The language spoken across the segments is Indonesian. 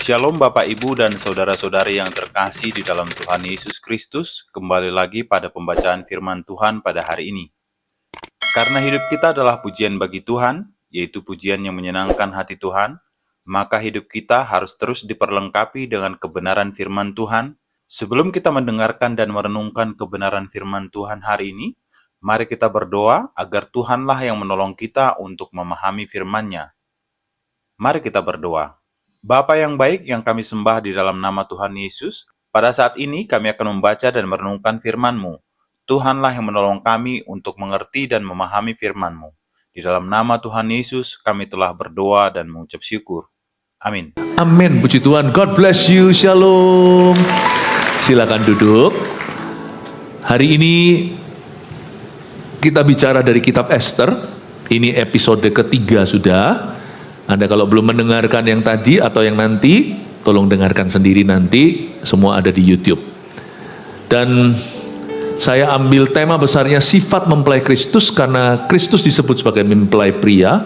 Shalom Bapak Ibu dan Saudara-saudari yang terkasih di dalam Tuhan Yesus Kristus. Kembali lagi pada pembacaan firman Tuhan pada hari ini. Karena hidup kita adalah pujian bagi Tuhan, yaitu pujian yang menyenangkan hati Tuhan, maka hidup kita harus terus diperlengkapi dengan kebenaran firman Tuhan. Sebelum kita mendengarkan dan merenungkan kebenaran firman Tuhan hari ini, mari kita berdoa agar Tuhanlah yang menolong kita untuk memahami firman-Nya. Mari kita berdoa. Bapa yang baik yang kami sembah di dalam nama Tuhan Yesus, pada saat ini kami akan membaca dan merenungkan firman-Mu. Tuhanlah yang menolong kami untuk mengerti dan memahami firman-Mu. Di dalam nama Tuhan Yesus, kami telah berdoa dan mengucap syukur. Amin. Amin, puji Tuhan. God bless you, shalom. Silakan duduk. Hari ini kita bicara dari kitab Esther. Ini episode ketiga sudah. Anda kalau belum mendengarkan yang tadi atau yang nanti, tolong dengarkan sendiri nanti, semua ada di YouTube. Dan saya ambil tema besarnya sifat mempelai Kristus, karena Kristus disebut sebagai mempelai pria,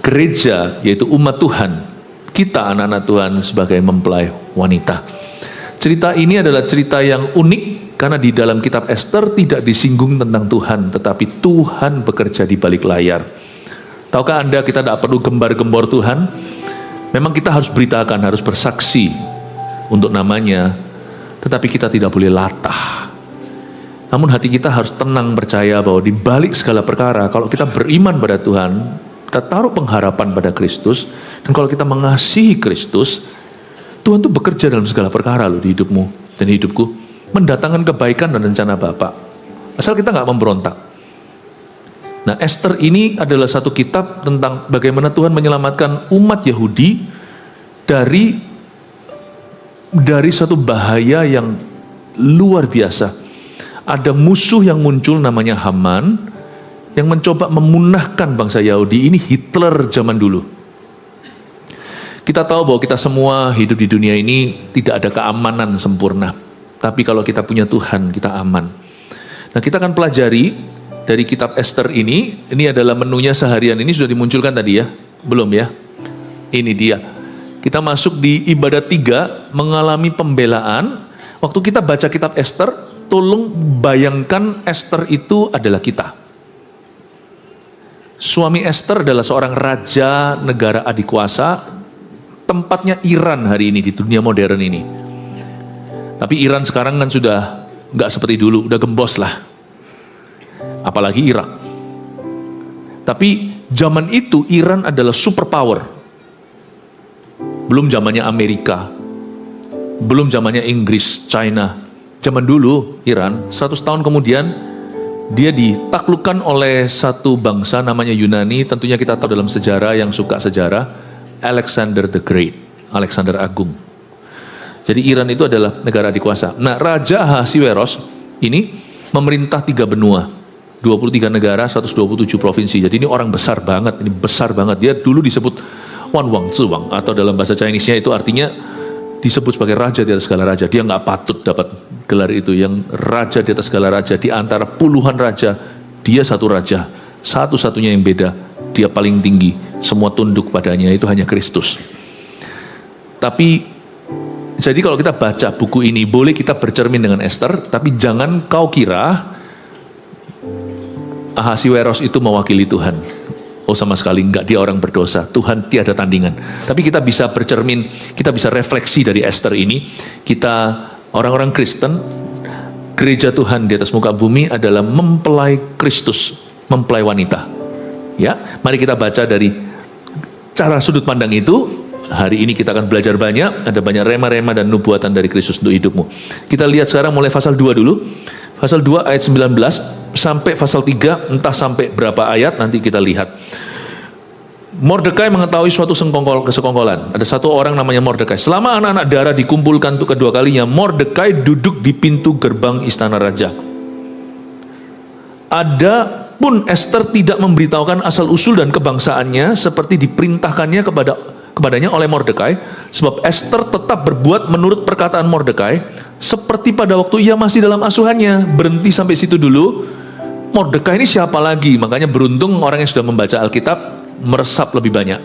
gereja yaitu umat Tuhan, kita anak-anak Tuhan sebagai mempelai wanita. Cerita ini adalah cerita yang unik, karena di dalam kitab Esther tidak disinggung tentang Tuhan, tetapi Tuhan bekerja di balik layar. Tahukah Anda kita tidak perlu gembar-gembor Tuhan? Memang kita harus beritakan, harus bersaksi untuk namanya, tetapi kita tidak boleh latah. Namun hati kita harus tenang percaya bahwa di balik segala perkara, kalau kita beriman pada Tuhan, kita taruh pengharapan pada Kristus, dan kalau kita mengasihi Kristus, Tuhan itu bekerja dalam segala perkara loh di hidupmu dan hidupku, mendatangkan kebaikan dan rencana Bapa. Asal kita nggak memberontak. Nah, Esther ini adalah satu kitab tentang bagaimana Tuhan menyelamatkan umat Yahudi dari satu bahaya yang luar biasa. Ada musuh yang muncul namanya Haman yang mencoba memunahkan bangsa Yahudi. Ini Hitler zaman dulu. Kita tahu bahwa kita semua hidup di dunia ini tidak ada keamanan sempurna. Tapi kalau kita punya Tuhan, kita aman. Nah, kita akan pelajari dari kitab Esther ini adalah menunya seharian. Ini sudah dimunculkan tadi ya? Belum ya? Ini dia. Kita masuk di ibadat 3, mengalami pembelaan. Waktu kita baca kitab Esther, tolong bayangkan Esther itu adalah kita. Suami Esther adalah seorang raja negara adikuasa, tempatnya Iran hari ini di dunia modern ini. Tapi Iran sekarang kan sudah nggak seperti dulu, udah gembos lah. Apalagi Irak. Tapi zaman itu Iran adalah superpower. Belum zamannya Amerika, belum zamannya Inggris, China. Zaman dulu Iran, 100 tahun kemudian dia ditaklukkan oleh satu bangsa namanya Yunani. Tentunya kita tahu dalam sejarah, yang suka sejarah, Alexander the Great, Alexander Agung. Jadi Iran itu adalah negara adikuasa. Nah, Raja Ahasiweros ini memerintah 3 benua. 23 negara, 127 provinsi. Jadi ini orang besar banget, ini besar banget. Dia dulu disebut Wan Wang Zuwang, atau dalam bahasa Chinese-nya itu artinya disebut sebagai raja di atas segala raja. Dia nggak patut dapat gelar itu, yang raja di atas segala raja. Di antara puluhan raja, dia satu raja, satu-satunya yang beda. Dia paling tinggi, semua tunduk padanya, itu hanya Kristus. Tapi jadi kalau kita baca buku ini, boleh kita bercermin dengan Esther, tapi jangan kau kira Ahasiweros itu mewakili Tuhan. Oh, sama sekali enggak, dia orang berdosa. Tuhan tiada tandingan. Tapi kita bisa bercermin, kita bisa refleksi dari Esther ini. Kita orang-orang Kristen, gereja Tuhan di atas muka bumi adalah mempelai Kristus, mempelai wanita. Ya, mari kita baca dari cara sudut pandang itu. Hari ini kita akan belajar banyak, ada banyak rema-rema dan nubuatan dari Kristus untuk hidupmu. Kita lihat sekarang mulai pasal 2 dulu. Pasal 2 ayat 19 sampai pasal 3, entah sampai berapa ayat, nanti kita lihat. Mordekai mengetahui suatu kesekongkolan. Ada satu orang namanya Mordekai. Selama anak-anak darah dikumpulkan untuk kedua kalinya, Mordekai duduk di pintu gerbang istana raja. Adapun Esther tidak memberitahukan asal-usul dan kebangsaannya seperti diperintahkannya kepadanya oleh Mordekai, sebab Esther tetap berbuat menurut perkataan Mordekai, seperti pada waktu ia masih dalam asuhannya. Berhenti sampai situ dulu. Mordekai ini siapa lagi? Makanya beruntung orang yang sudah membaca Alkitab meresap lebih banyak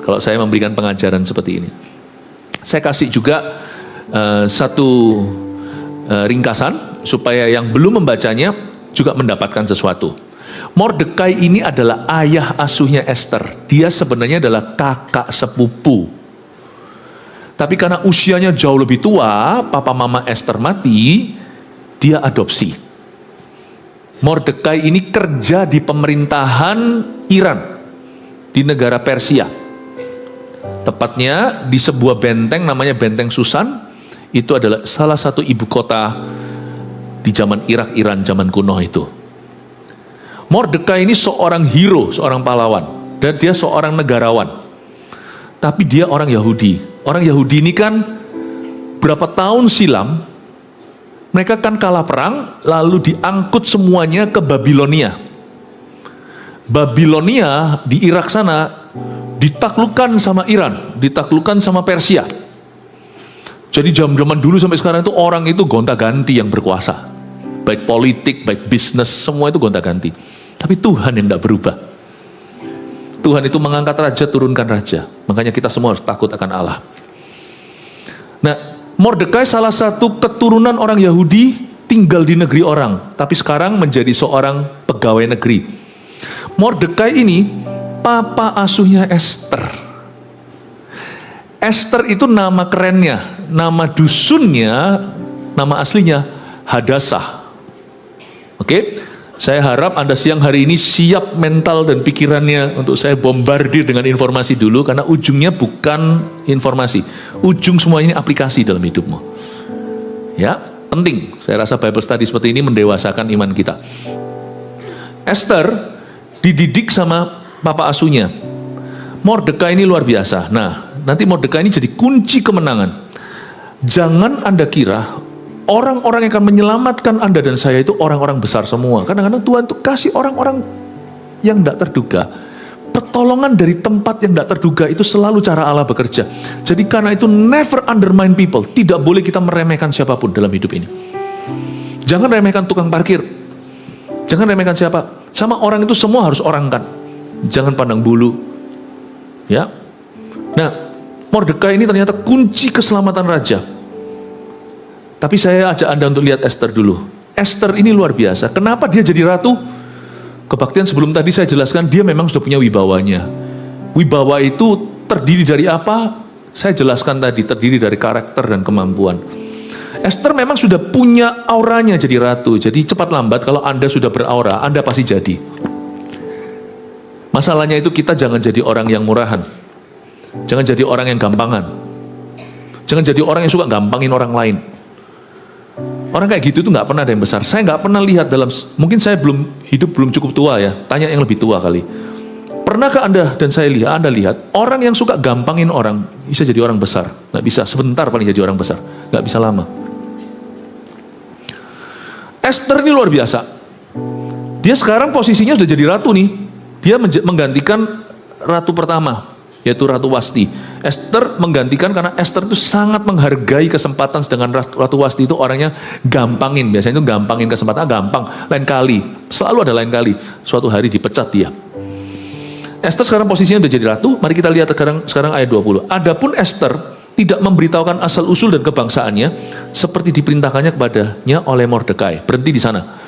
kalau saya memberikan pengajaran seperti ini. Saya kasih juga satu ringkasan supaya yang belum membacanya juga mendapatkan sesuatu. Mordekai ini adalah ayah asuhnya Esther. Dia sebenarnya adalah kakak sepupu. Tapi karena usianya jauh lebih tua, papa mama Esther mati, dia adopsi. Mordekai ini kerja di pemerintahan Iran, di negara Persia. Tepatnya di sebuah benteng namanya Benteng Susan. Itu adalah salah satu ibu kota di zaman Irak, Iran, zaman kuno itu. Mordekai ini seorang hero, seorang pahlawan. Dan dia seorang negarawan. Tapi dia orang Yahudi. Orang Yahudi ini kan berapa tahun silam, mereka kan kalah perang, lalu diangkut semuanya ke Babilonia. Babilonia di Irak sana ditaklukkan sama Iran, ditaklukkan sama Persia. Jadi zaman dulu sampai sekarang itu orang itu gonta-ganti yang berkuasa. Baik politik, baik bisnis, semua itu gonta-ganti. Tapi Tuhan yang tidak berubah. Tuhan itu mengangkat raja, turunkan raja. Makanya kita semua harus takut akan Allah. Nah, Mordekai salah satu keturunan orang Yahudi tinggal di negeri orang. Tapi sekarang menjadi seorang pegawai negeri. Mordekai ini papa asuhnya Esther. Esther itu nama kerennya, nama dusunnya, nama aslinya Hadassah. Oke, saya harap Anda siang hari ini siap mental dan pikirannya untuk saya bombardir dengan informasi dulu, karena ujungnya bukan informasi, ujung semua ini aplikasi dalam hidupmu. Ya, penting. Saya rasa Bible study seperti ini mendewasakan iman kita. Esther dididik sama papa asuhnya. Mordekai ini luar biasa. Nah, nanti Mordekai ini jadi kunci kemenangan. Jangan Anda kira orang-orang yang akan menyelamatkan Anda dan saya itu orang-orang besar semua. Kadang-kadang Tuhan tuh kasih orang-orang yang tidak terduga. Pertolongan dari tempat yang tidak terduga itu selalu cara Allah bekerja. Jadi karena itu never undermine people. Tidak boleh kita meremehkan siapapun dalam hidup ini. Jangan remehkan tukang parkir. Jangan remehkan siapa. Sama orang itu semua harus orangkan. Jangan pandang bulu. Ya. Nah, Mordekai ini ternyata kunci keselamatan raja. Tapi saya ajak Anda untuk lihat Esther dulu. Esther ini luar biasa. Kenapa dia jadi ratu? Kebaktian sebelum tadi saya jelaskan, dia memang sudah punya wibawanya. Wibawa itu terdiri dari apa? Saya jelaskan tadi, terdiri dari karakter dan kemampuan. Esther memang sudah punya auranya jadi ratu. Jadi cepat lambat kalau Anda sudah beraura, Anda pasti jadi. Masalahnya itu kita jangan jadi orang yang murahan. Jangan jadi orang yang gampangan. Jangan jadi orang yang suka gampangin orang lain. Orang kayak gitu tuh nggak pernah ada yang besar. Saya nggak pernah lihat dalam, mungkin saya hidup belum cukup tua ya. Tanya yang lebih tua kali. Pernahkah Anda dan Anda lihat orang yang suka gampangin orang bisa jadi orang besar? Nggak bisa. Sebentar paling jadi orang besar. Nggak bisa lama. Esther ini luar biasa. Dia sekarang posisinya sudah jadi ratu nih. Dia menggantikan ratu pertama, yaitu Ratu Wasti. Esther menggantikan karena Esther itu sangat menghargai kesempatan, sedangkan Ratu Wasti itu orangnya gampangin. Biasanya itu gampangin kesempatan, gampang. Lain kali, selalu ada lain kali. Suatu hari dipecat dia. Esther sekarang posisinya sudah jadi ratu. Mari kita lihat sekarang ayat 20. Adapun Esther tidak memberitahukan asal usul dan kebangsaannya seperti diperintahkannya kepadanya oleh Mordekai. Berhenti di sana.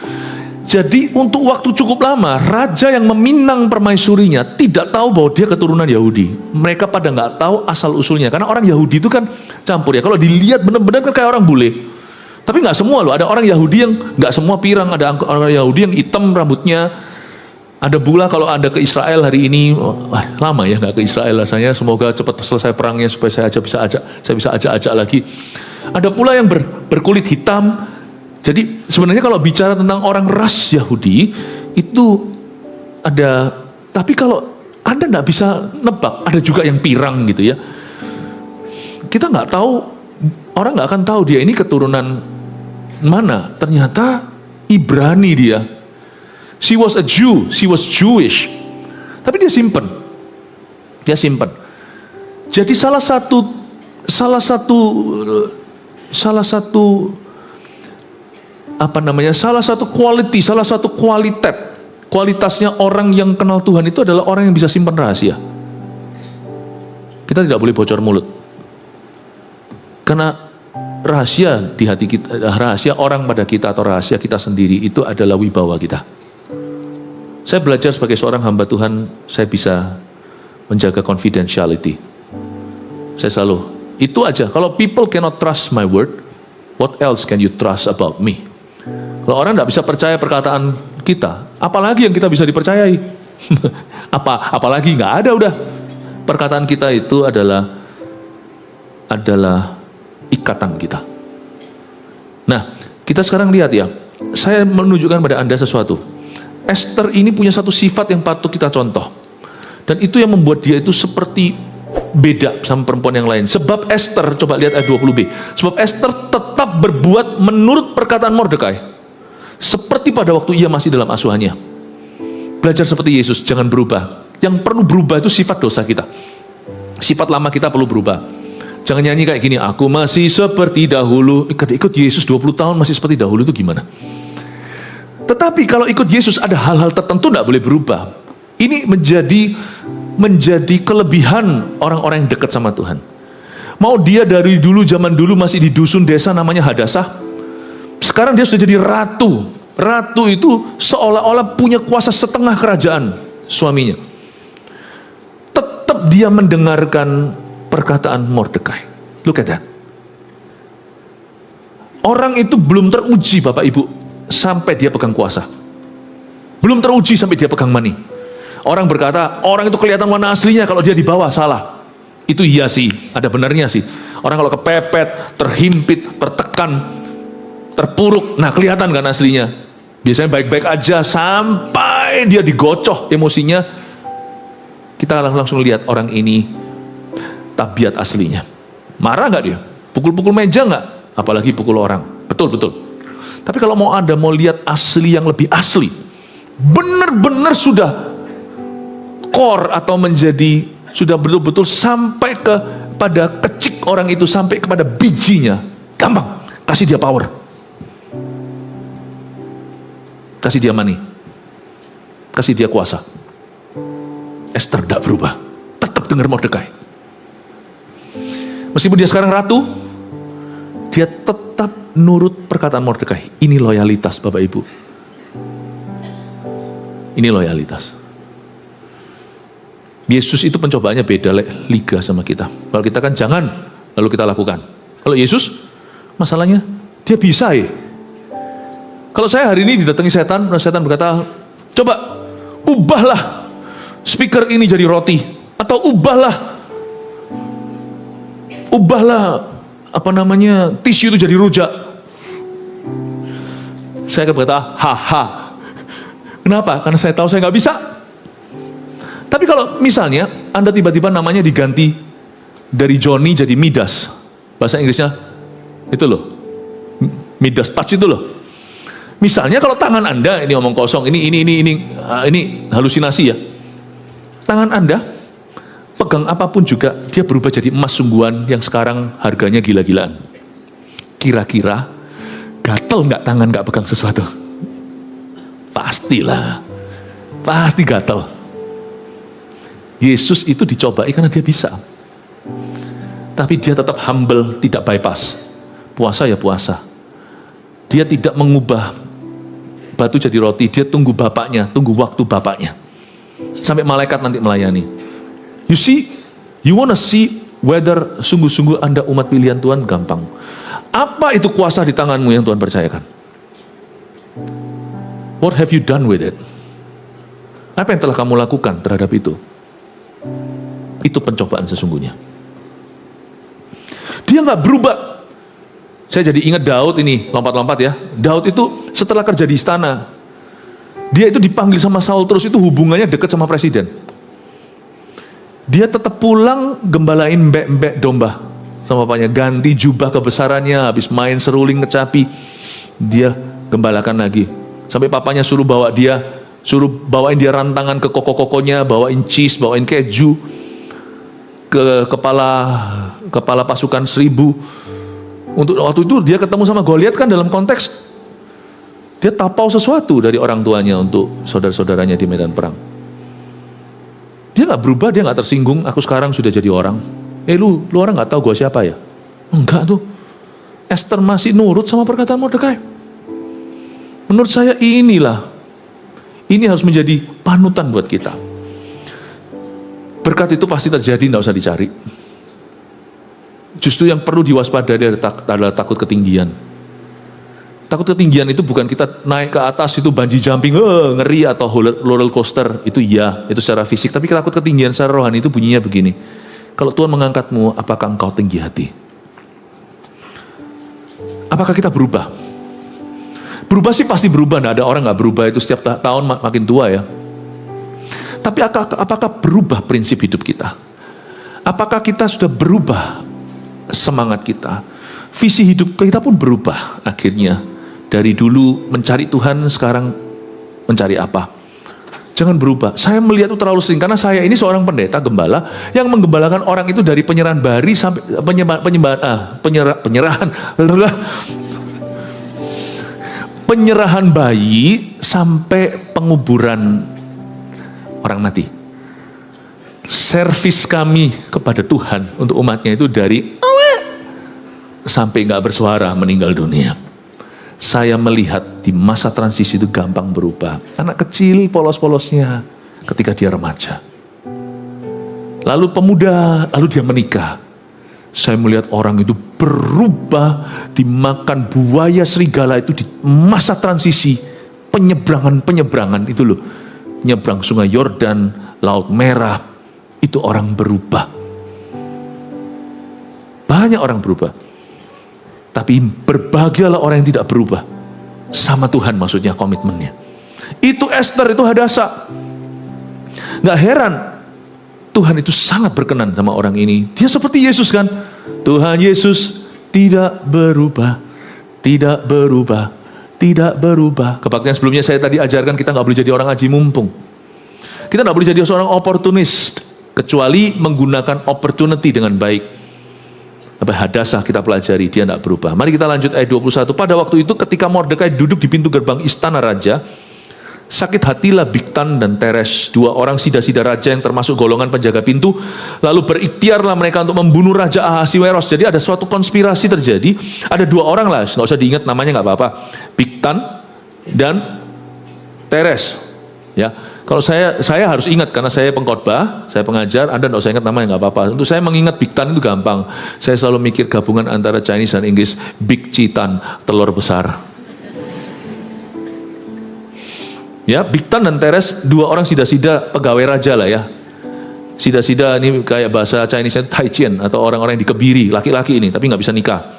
Jadi untuk waktu cukup lama, raja yang meminang permaisurinya tidak tahu bahwa dia keturunan Yahudi. Mereka pada nggak tahu asal usulnya, karena orang Yahudi itu kan campur ya. Kalau dilihat benar-benar kan kayak orang bule. Tapi nggak semua loh. Ada orang Yahudi yang nggak semua pirang. Ada orang Yahudi yang hitam rambutnya. Ada pula kalau Anda ke Israel hari ini, lama ya nggak ke Israel rasanya. Semoga cepat selesai perangnya supaya saya bisa ajak lagi. Ada pula yang berkulit hitam. Jadi sebenarnya kalau bicara tentang orang ras Yahudi itu ada, tapi kalau Anda nggak bisa nebak, ada juga yang pirang gitu ya. Kita nggak tahu, orang nggak akan tahu dia ini keturunan mana. Ternyata Ibrani dia. She was a Jew, she was Jewish. Tapi dia simpen. Jadi salah satu kualitasnya orang yang kenal Tuhan itu adalah orang yang bisa simpan rahasia. Kita tidak boleh bocor mulut. Karena rahasia di hati kita, rahasia orang pada kita atau rahasia kita sendiri itu adalah wibawa kita. Saya belajar sebagai seorang hamba Tuhan, saya bisa menjaga confidentiality. Saya selalu, itu aja. Kalau people cannot trust my word, what else can you trust about me? Kalau orang tidak bisa percaya perkataan kita, apalagi yang kita bisa dipercayai? Apalagi nggak ada udah. Perkataan kita itu adalah ikatan kita. Nah, kita sekarang lihat ya, saya menunjukkan pada Anda sesuatu. Esther ini punya satu sifat yang patut kita contoh. Dan itu yang membuat dia itu seperti beda sama perempuan yang lain. Sebab Esther, coba lihat ayat 20b. Sebab Esther tetap berbuat menurut perkataan Mordekai, seperti pada waktu ia masih dalam asuhannya. Belajar seperti Yesus, jangan berubah. Yang perlu berubah itu sifat dosa kita. Sifat lama kita perlu berubah. Jangan nyanyi kayak gini, aku masih seperti dahulu. Ikut Yesus 20 tahun masih seperti dahulu itu gimana? Tetapi kalau ikut Yesus ada hal-hal tertentu tidak boleh berubah. Ini menjadi kelebihan orang-orang yang dekat sama Tuhan. Mau dia dari dulu, zaman dulu masih di dusun desa namanya Hadasah. Sekarang dia sudah jadi ratu. Ratu itu seolah-olah punya kuasa setengah kerajaan suaminya. Tetap dia mendengarkan perkataan Mordekai. Look at that. Orang itu belum teruji Bapak Ibu sampai dia pegang kuasa. Belum teruji sampai dia pegang money. Orang berkata, orang itu kelihatan warna aslinya kalau dia di bawah, salah. Itu iya sih, ada benarnya sih. Orang kalau kepepet, terhimpit, tertekan, terpuruk, nah kelihatan kan aslinya. Biasanya baik-baik aja sampai dia digocoh emosinya. Kita langsung lihat orang ini tabiat aslinya. Marah nggak dia? Pukul-pukul meja nggak? Apalagi pukul orang. Betul. Tapi kalau mau lihat asli yang lebih asli, benar-benar sudah core atau menjadi sudah betul-betul sampai pada kecik orang itu, sampai kepada bijinya, gampang. Kasih dia power, kasih dia money, kasih dia kuasa. Esther tidak berubah, tetap dengar Mordekai. Meskipun dia sekarang ratu, dia tetap nurut perkataan Mordekai. Ini loyalitas Bapak Ibu. Ini loyalitas. Yesus itu pencobaannya beda liga sama kita. Kalau kita kan jangan, lalu kita lakukan. Kalau Yesus, masalahnya dia bisa ya. Kalau saya hari ini didatangi setan berkata, coba ubahlah speaker ini jadi roti, atau ubahlah tisu itu jadi rujak. Saya akan berkata, haha. Kenapa? Karena saya tahu saya nggak bisa. Tapi kalau misalnya Anda tiba-tiba namanya diganti dari Johnny jadi Midas, bahasa Inggrisnya itu loh, Midas touch itu loh. Misalnya kalau tangan Anda, ini omong kosong, ini halusinasi ya. Tangan Anda pegang apapun juga, dia berubah jadi emas sungguhan yang sekarang harganya gila-gilaan. Kira-kira gatel nggak tangan nggak pegang sesuatu? Pastilah, pasti gatel. Yesus itu dicobai karena dia bisa. Tapi dia tetap humble, tidak bypass. Puasa ya puasa. Dia tidak mengubah batu jadi roti, dia tunggu bapaknya, tunggu waktu bapaknya. Sampai malaikat nanti melayani. You see, you wanna see whether sungguh-sungguh Anda umat pilihan Tuhan, gampang. Apa itu kuasa di tanganmu yang Tuhan percayakan? What have you done with it? Apa yang telah kamu lakukan terhadap itu? Itu pencobaan sesungguhnya. Dia nggak berubah. Saya jadi ingat Daud ini, lompat-lompat ya. Daud itu setelah kerja di istana, dia itu dipanggil sama Saul terus, itu hubungannya dekat sama presiden. Dia tetap pulang gembalain mbek-mbek domba sama bapaknya, ganti jubah kebesarannya, habis main seruling kecapi, dia gembalakan lagi. Sampai papanya suruh bawain dia rantangan ke koko-kokonya, bawain cheese, bawain keju, ke kepala pasukan 1000. Untuk waktu itu dia ketemu sama Goliat kan dalam konteks dia tapau sesuatu dari orang tuanya untuk saudara-saudaranya di medan perang. Dia nggak berubah, dia nggak tersinggung. Aku sekarang sudah jadi orang. Lu orang nggak tahu gue siapa ya? Enggak tuh. Esther masih nurut sama perkataan Mordekai. Menurut saya ini harus menjadi panutan buat kita. Berkat itu pasti terjadi, tidak usah dicari. Justru yang perlu diwaspadai adalah takut ketinggian. Takut ketinggian itu bukan kita naik ke atas itu bungee jumping, ngeri, atau roller coaster, itu itu secara fisik. Tapi takut ketinggian secara rohani itu bunyinya begini. Kalau Tuhan mengangkatmu, apakah engkau tinggi hati? Apakah kita berubah? Berubah sih pasti berubah, tidak ada orang nggak berubah, itu setiap tahun makin tua ya. Tapi apakah berubah prinsip hidup kita? Apakah kita sudah berubah semangat kita? Visi hidup kita pun berubah akhirnya. Dari dulu mencari Tuhan, sekarang mencari apa? Jangan berubah. Saya melihat itu terlalu sering, karena saya ini seorang pendeta gembala yang menggembalakan orang itu dari penyerahan bayi sampai penyerahan bayi sampai penguburan orang mati. Servis kami kepada Tuhan untuk umatnya itu dari sampai nggak bersuara meninggal dunia. Saya melihat di masa transisi itu gampang berubah. Anak kecil polos-polosnya ketika dia remaja. Lalu pemuda, lalu dia menikah. Saya melihat orang itu berubah, dimakan buaya serigala itu di masa transisi penyeberangan itu loh. Nyebrang sungai Yordan, Laut Merah, itu orang berubah. Banyak orang berubah. Tapi berbahagialah orang yang tidak berubah. Sama Tuhan maksudnya komitmennya. Itu Esther, itu Hadasa. Gak heran. Tuhan itu sangat berkenan sama orang ini. Dia seperti Yesus kan. Tuhan Yesus tidak berubah. Tidak berubah. Tidak berubah. Kebaktian sebelumnya saya tadi ajarkan kita gak boleh jadi orang aji mumpung. Kita gak boleh jadi seorang oportunis. Kecuali menggunakan opportunity dengan baik. Hadasah kita pelajari, dia tidak berubah. Mari kita lanjut ayat 21. Pada waktu itu ketika Mordekai duduk di pintu gerbang istana raja, sakit hatilah Bigtan dan Teres, dua orang sida-sida raja yang termasuk golongan penjaga pintu. Lalu berikhtiarlah mereka untuk membunuh Raja Ahasiweros. Jadi ada suatu konspirasi terjadi. Ada dua orang lah, nggak usah diingat namanya, nggak apa-apa. Bigtan dan Teres. Ya, kalau saya harus ingat karena saya pengkhotbah, saya pengajar. Anda nggak usah ingat namanya, nggak apa-apa. Untuk saya mengingat Bigtan itu gampang. Saya selalu mikir gabungan antara Chinese dan Inggris, Big Chitan, telur besar. Ya, Bigtan dan Teres, dua orang sida-sida pegawai raja lah ya. Sida-sida ini kayak bahasa Chinese Taijian atau orang-orang yang dikebiri, laki-laki ini, tapi nggak bisa nikah.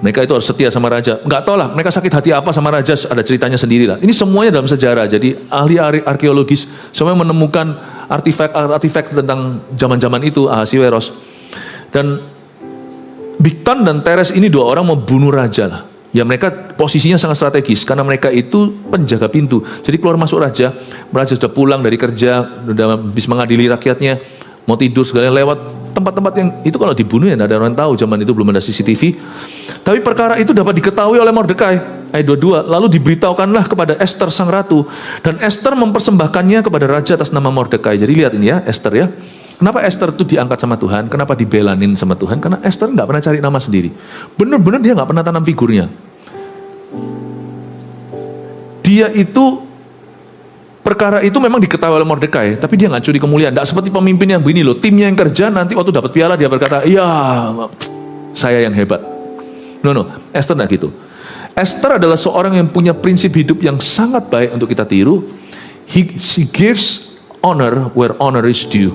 Mereka itu harus setia sama raja. Nggak tahu lah, mereka sakit hati apa sama raja, ada ceritanya sendiri lah. Ini semuanya dalam sejarah. Jadi ahli arkeologis semuanya menemukan artifak tentang zaman-zaman itu Ahasiweros. Dan Bigtan dan Teres ini dua orang membunuh raja lah. Ya mereka posisinya sangat strategis karena mereka itu penjaga pintu. Jadi keluar masuk raja sudah pulang dari kerja, sudah habis mengadili rakyatnya, mau tidur segala lewat tempat-tempat yang itu kalau dibunuh ya tidak ada orang tahu, zaman itu belum ada CCTV. Tapi perkara itu dapat diketahui oleh Mordekai. Ayat 22, lalu diberitahukanlah kepada Esther sang ratu, dan Esther mempersembahkannya kepada raja atas nama Mordekai. Jadi lihat ini ya, Esther ya. Kenapa Esther itu diangkat sama Tuhan? Kenapa dibelanin sama Tuhan? Karena Esther nggak pernah cari nama sendiri. Benar-benar dia nggak pernah tanam figurnya. Dia itu perkara itu memang diketahui oleh Mordekai, tapi dia nggak curi kemuliaan. Tidak seperti pemimpin yang begini loh, timnya yang kerja nanti waktu dapat piala dia berkata, iya saya yang hebat. No, Esther tidak gitu. Esther adalah seorang yang punya prinsip hidup yang sangat baik untuk kita tiru. She gives honor where honor is due.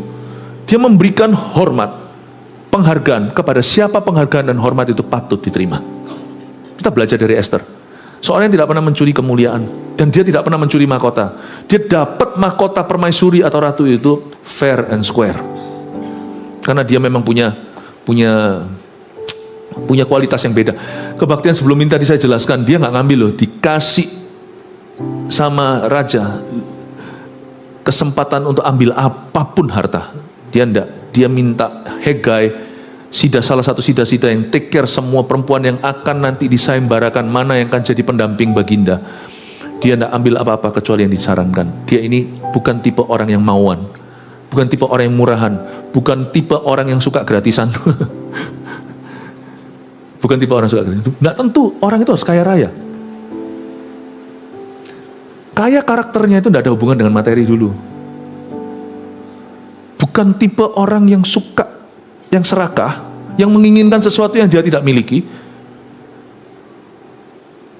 Dia memberikan hormat, penghargaan kepada siapa penghargaan dan hormat itu patut diterima. Kita belajar dari Esther. Seorang yang tidak pernah mencuri kemuliaan, dan dia tidak pernah mencuri mahkota. Dia dapat mahkota permaisuri atau ratu itu fair and square. Karena dia memang punya kualitas yang beda. Kebaktian sebelum ini tadi saya jelaskan, dia nggak ngambil loh, dikasih sama raja kesempatan untuk ambil apapun harta. Dia enggak, dia minta Hegai, salah satu sida-sida yang take care semua perempuan yang akan nanti disayembarakan, mana yang akan jadi pendamping baginda. Dia enggak ambil apa-apa kecuali yang disarankan. Dia ini bukan tipe orang yang mauan, bukan tipe orang yang murahan, bukan tipe orang yang suka gratisan. Bukan tipe orang suka gratisan. Nggak tentu orang itu harus kaya raya. Kaya karakternya itu tidak ada hubungan dengan materi dulu. Bukan tipe orang yang suka, yang serakah, yang menginginkan sesuatu yang dia tidak miliki,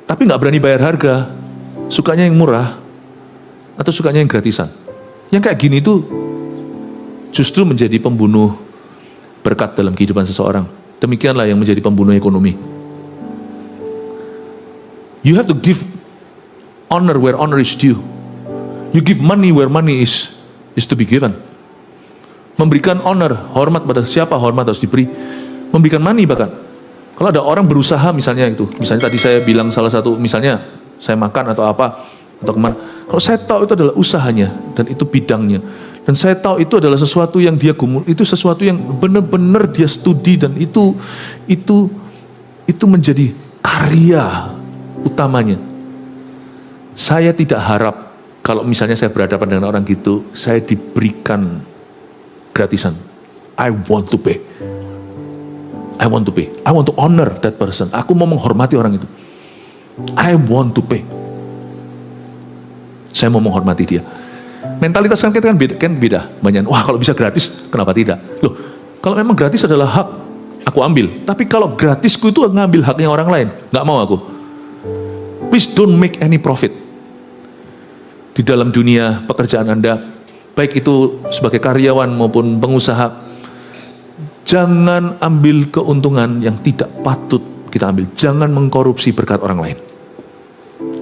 tapi nggak berani bayar harga, sukanya yang murah, atau sukanya yang gratisan. Yang kayak gini itu justru menjadi pembunuh berkat dalam kehidupan seseorang. Demikianlah yang menjadi pembunuh ekonomi. You have to give honor where honor is due. You give money where money is to be given. Memberikan honor, hormat pada siapa hormat harus diberi. Memberikan money bahkan. Kalau ada orang berusaha misalnya tadi saya bilang salah satu, misalnya saya makan atau apa, atau kemana. Kalau saya tahu itu adalah usahanya, dan itu bidangnya. Dan saya tahu itu adalah sesuatu yang dia gumul, itu sesuatu yang benar-benar dia studi, dan itu menjadi karya utamanya. Saya tidak harap kalau misalnya saya berhadapan dengan orang gitu, saya diberikan gratisan. I want to pay. I want to pay. I want to honor that person. Aku mau menghormati orang itu. I want to pay. Saya mau menghormati dia. Mentalitas kan kita kan beda. Banyak, wah kalau bisa gratis, kenapa tidak? Loh, kalau memang gratis adalah hak, aku ambil. Tapi kalau gratisku itu ngambil haknya orang lain, nggak mau aku. Please don't make any profit. Di dalam dunia pekerjaan Anda, baik itu sebagai karyawan maupun pengusaha, jangan ambil keuntungan yang tidak patut kita ambil. Jangan mengkorupsi berkat orang lain.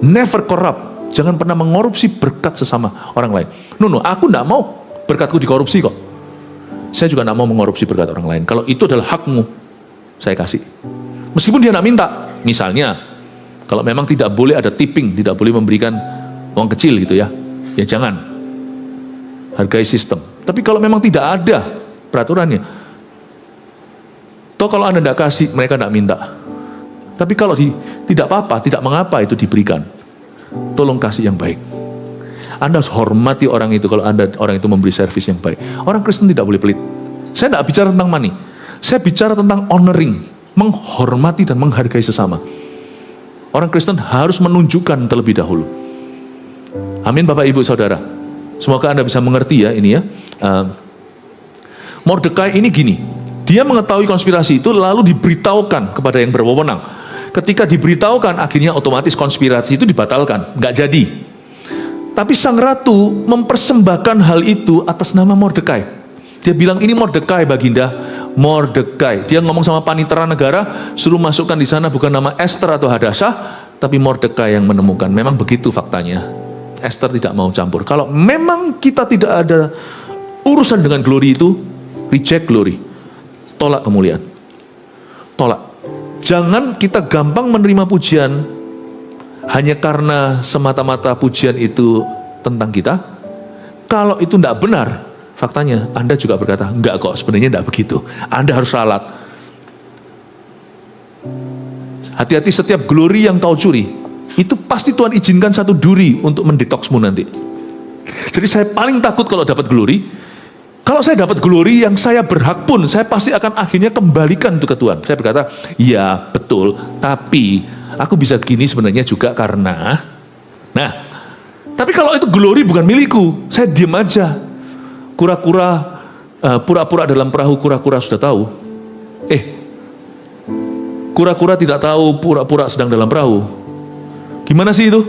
Never corrupt. Jangan pernah mengkorupsi berkat sesama orang lain. No, aku tidak mau berkatku dikorupsi kok. Saya juga tidak mau mengkorupsi berkat orang lain. Kalau itu adalah hakmu, saya kasih. Meskipun dia tidak minta. Misalnya, kalau memang tidak boleh ada tipping, tidak boleh memberikan uang kecil gitu ya, ya jangan. Hargai sistem. Tapi kalau memang tidak ada peraturannya, toh kalau Anda tidak kasih, mereka tidak minta. Tapi kalau tidak apa-apa, tidak mengapa itu diberikan. Tolong kasih yang baik. Anda harus hormati orang itu kalau orang itu memberi servis yang baik. Orang Kristen tidak boleh pelit. Saya tidak bicara tentang money. Saya bicara tentang honoring, menghormati dan menghargai sesama. Orang Kristen harus menunjukkan terlebih dahulu. Amin Bapak Ibu Saudara. Semoga Anda bisa mengerti ya ini ya. Mordekai ini gini. Dia mengetahui konspirasi itu lalu diberitahukan kepada yang berwenang. Ketika diberitahukan, akhirnya otomatis konspirasi itu dibatalkan, nggak jadi. Tapi sang ratu mempersembahkan hal itu atas nama Mordekai. Dia bilang, ini Mordekai Baginda, Mordekai. Dia ngomong sama panitera negara, suruh masukkan di sana bukan nama Esther atau Hadassah, tapi Mordekai yang menemukan. Memang begitu faktanya. Esther tidak mau campur. Kalau memang kita tidak ada urusan dengan glory itu, reject glory. Tolak kemuliaan. Tolak. Jangan kita gampang menerima pujian hanya karena semata-mata pujian itu tentang kita. Kalau itu tidak benar, faktanya Anda juga berkata, enggak kok, sebenarnya tidak begitu. Anda harus ralat. Hati-hati setiap glory yang kau curi, itu pasti Tuhan izinkan satu duri untuk mendetoksmu nanti. Jadi saya paling takut kalau dapat glory. Kalau saya dapat glory yang saya berhak pun, saya pasti akan akhirnya kembalikan itu ke Tuhan. Saya berkata, ya betul, tapi aku bisa gini sebenarnya juga karena, nah, tapi kalau itu glory bukan milikku, saya diam aja. Pura-pura dalam perahu, kura-kura sudah tahu. Kura-kura tidak tahu, pura-pura sedang dalam perahu. Gimana sih itu?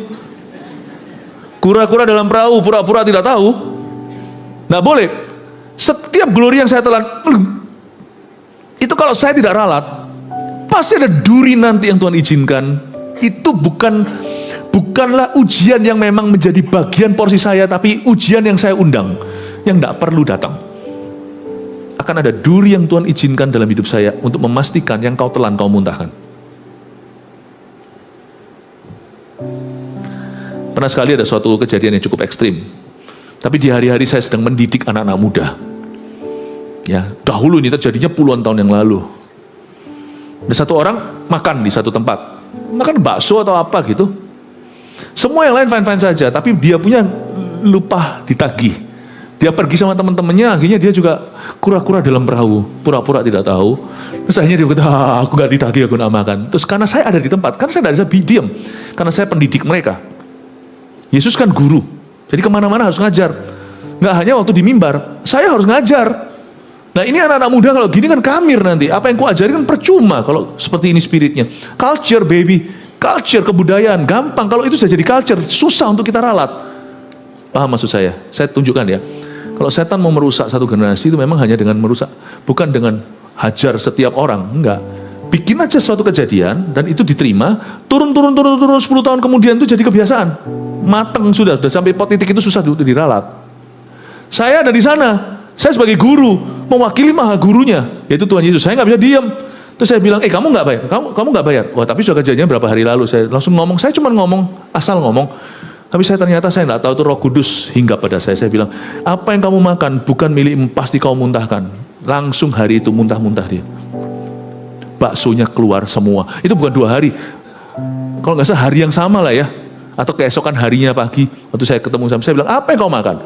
Kura-kura dalam perahu, pura-pura tidak tahu. Nggak boleh. Setiap glory yang saya telan, itu kalau saya tidak ralat, pasti ada duri nanti yang Tuhan izinkan. Itu bukanlah ujian yang memang menjadi bagian porsi saya, tapi ujian yang saya undang, yang tidak perlu datang. Akan ada duri yang Tuhan izinkan dalam hidup saya untuk memastikan yang kau telan, kau muntahkan. Pernah sekali ada suatu kejadian yang cukup ekstrim. Tapi di hari-hari saya sedang mendidik anak-anak muda. Ya, dahulu ini terjadinya puluhan tahun yang lalu. Ada satu orang makan di satu tempat. Makan bakso atau apa gitu. Semua yang lain fine-fine saja, tapi dia punya lupa ditagih. Dia pergi sama teman-temannya, akhirnya dia juga kura-kura dalam perahu, pura-pura tidak tahu. Terus akhirnya dia berkata, aku gak ditagih, aku gak makan. Terus karena saya ada di tempat, kan saya tidak bisa diam, karena saya pendidik mereka. Yesus kan guru, jadi kemana-mana harus ngajar. Gak hanya waktu di mimbar, saya harus ngajar. Nah ini anak-anak muda kalau gini kan kamir nanti. Apa yang ku ajari kan percuma kalau seperti ini spiritnya. Culture baby, culture, kebudayaan, gampang. Kalau itu sudah jadi culture, susah untuk kita ralat. Paham maksud saya? Saya tunjukkan ya. Kalau setan mau merusak satu generasi itu memang hanya dengan merusak, bukan dengan hajar setiap orang, enggak. Bikin aja suatu kejadian dan itu diterima, turun 10 tahun kemudian itu jadi kebiasaan. Mateng sudah sampai titik itu susah diralat. Saya ada di sana, saya sebagai guru mewakili maha gurunya, yaitu Tuhan Yesus. Saya nggak bisa diam. Terus saya bilang, kamu nggak bayar, kamu nggak bayar. Wah tapi sudah kejadiannya berapa hari lalu. Saya langsung ngomong, saya cuma ngomong, asal ngomong. Tapi ternyata saya nggak tahu itu Roh Kudus hingga pada saya. Saya bilang, apa yang kamu makan bukan milikmu, pasti kau muntahkan. Langsung hari itu muntah-muntah dia. Baksonya keluar semua. Itu bukan 2 hari. Kalau nggak salah hari yang sama lah ya. Atau keesokan harinya pagi, waktu saya ketemu sama saya bilang, apa yang kau makan?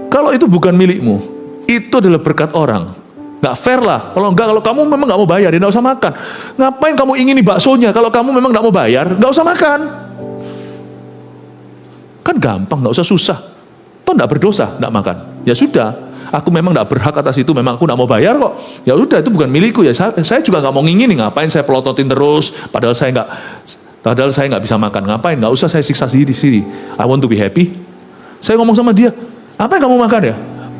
Kalau itu bukan milikmu, itu adalah berkat orang. Nggak fair lah. Kalau kamu memang nggak mau bayar, ya nggak usah makan. Ngapain kamu ingini baksonya? Kalau kamu memang nggak mau bayar, nggak usah makan. Kan gampang, nggak usah susah. Toh nggak berdosa, nggak makan. Ya sudah, aku memang nggak berhak atas itu. Memang aku nggak mau bayar kok. Ya udah, itu bukan milikku ya. Saya juga nggak mau ngingini. Ngapain saya pelototin terus? Padahal saya nggak bisa makan. Ngapain? Nggak usah saya siksa diri sendiri. I want to be happy. Saya ngomong sama dia, apa yang kamu makan ya?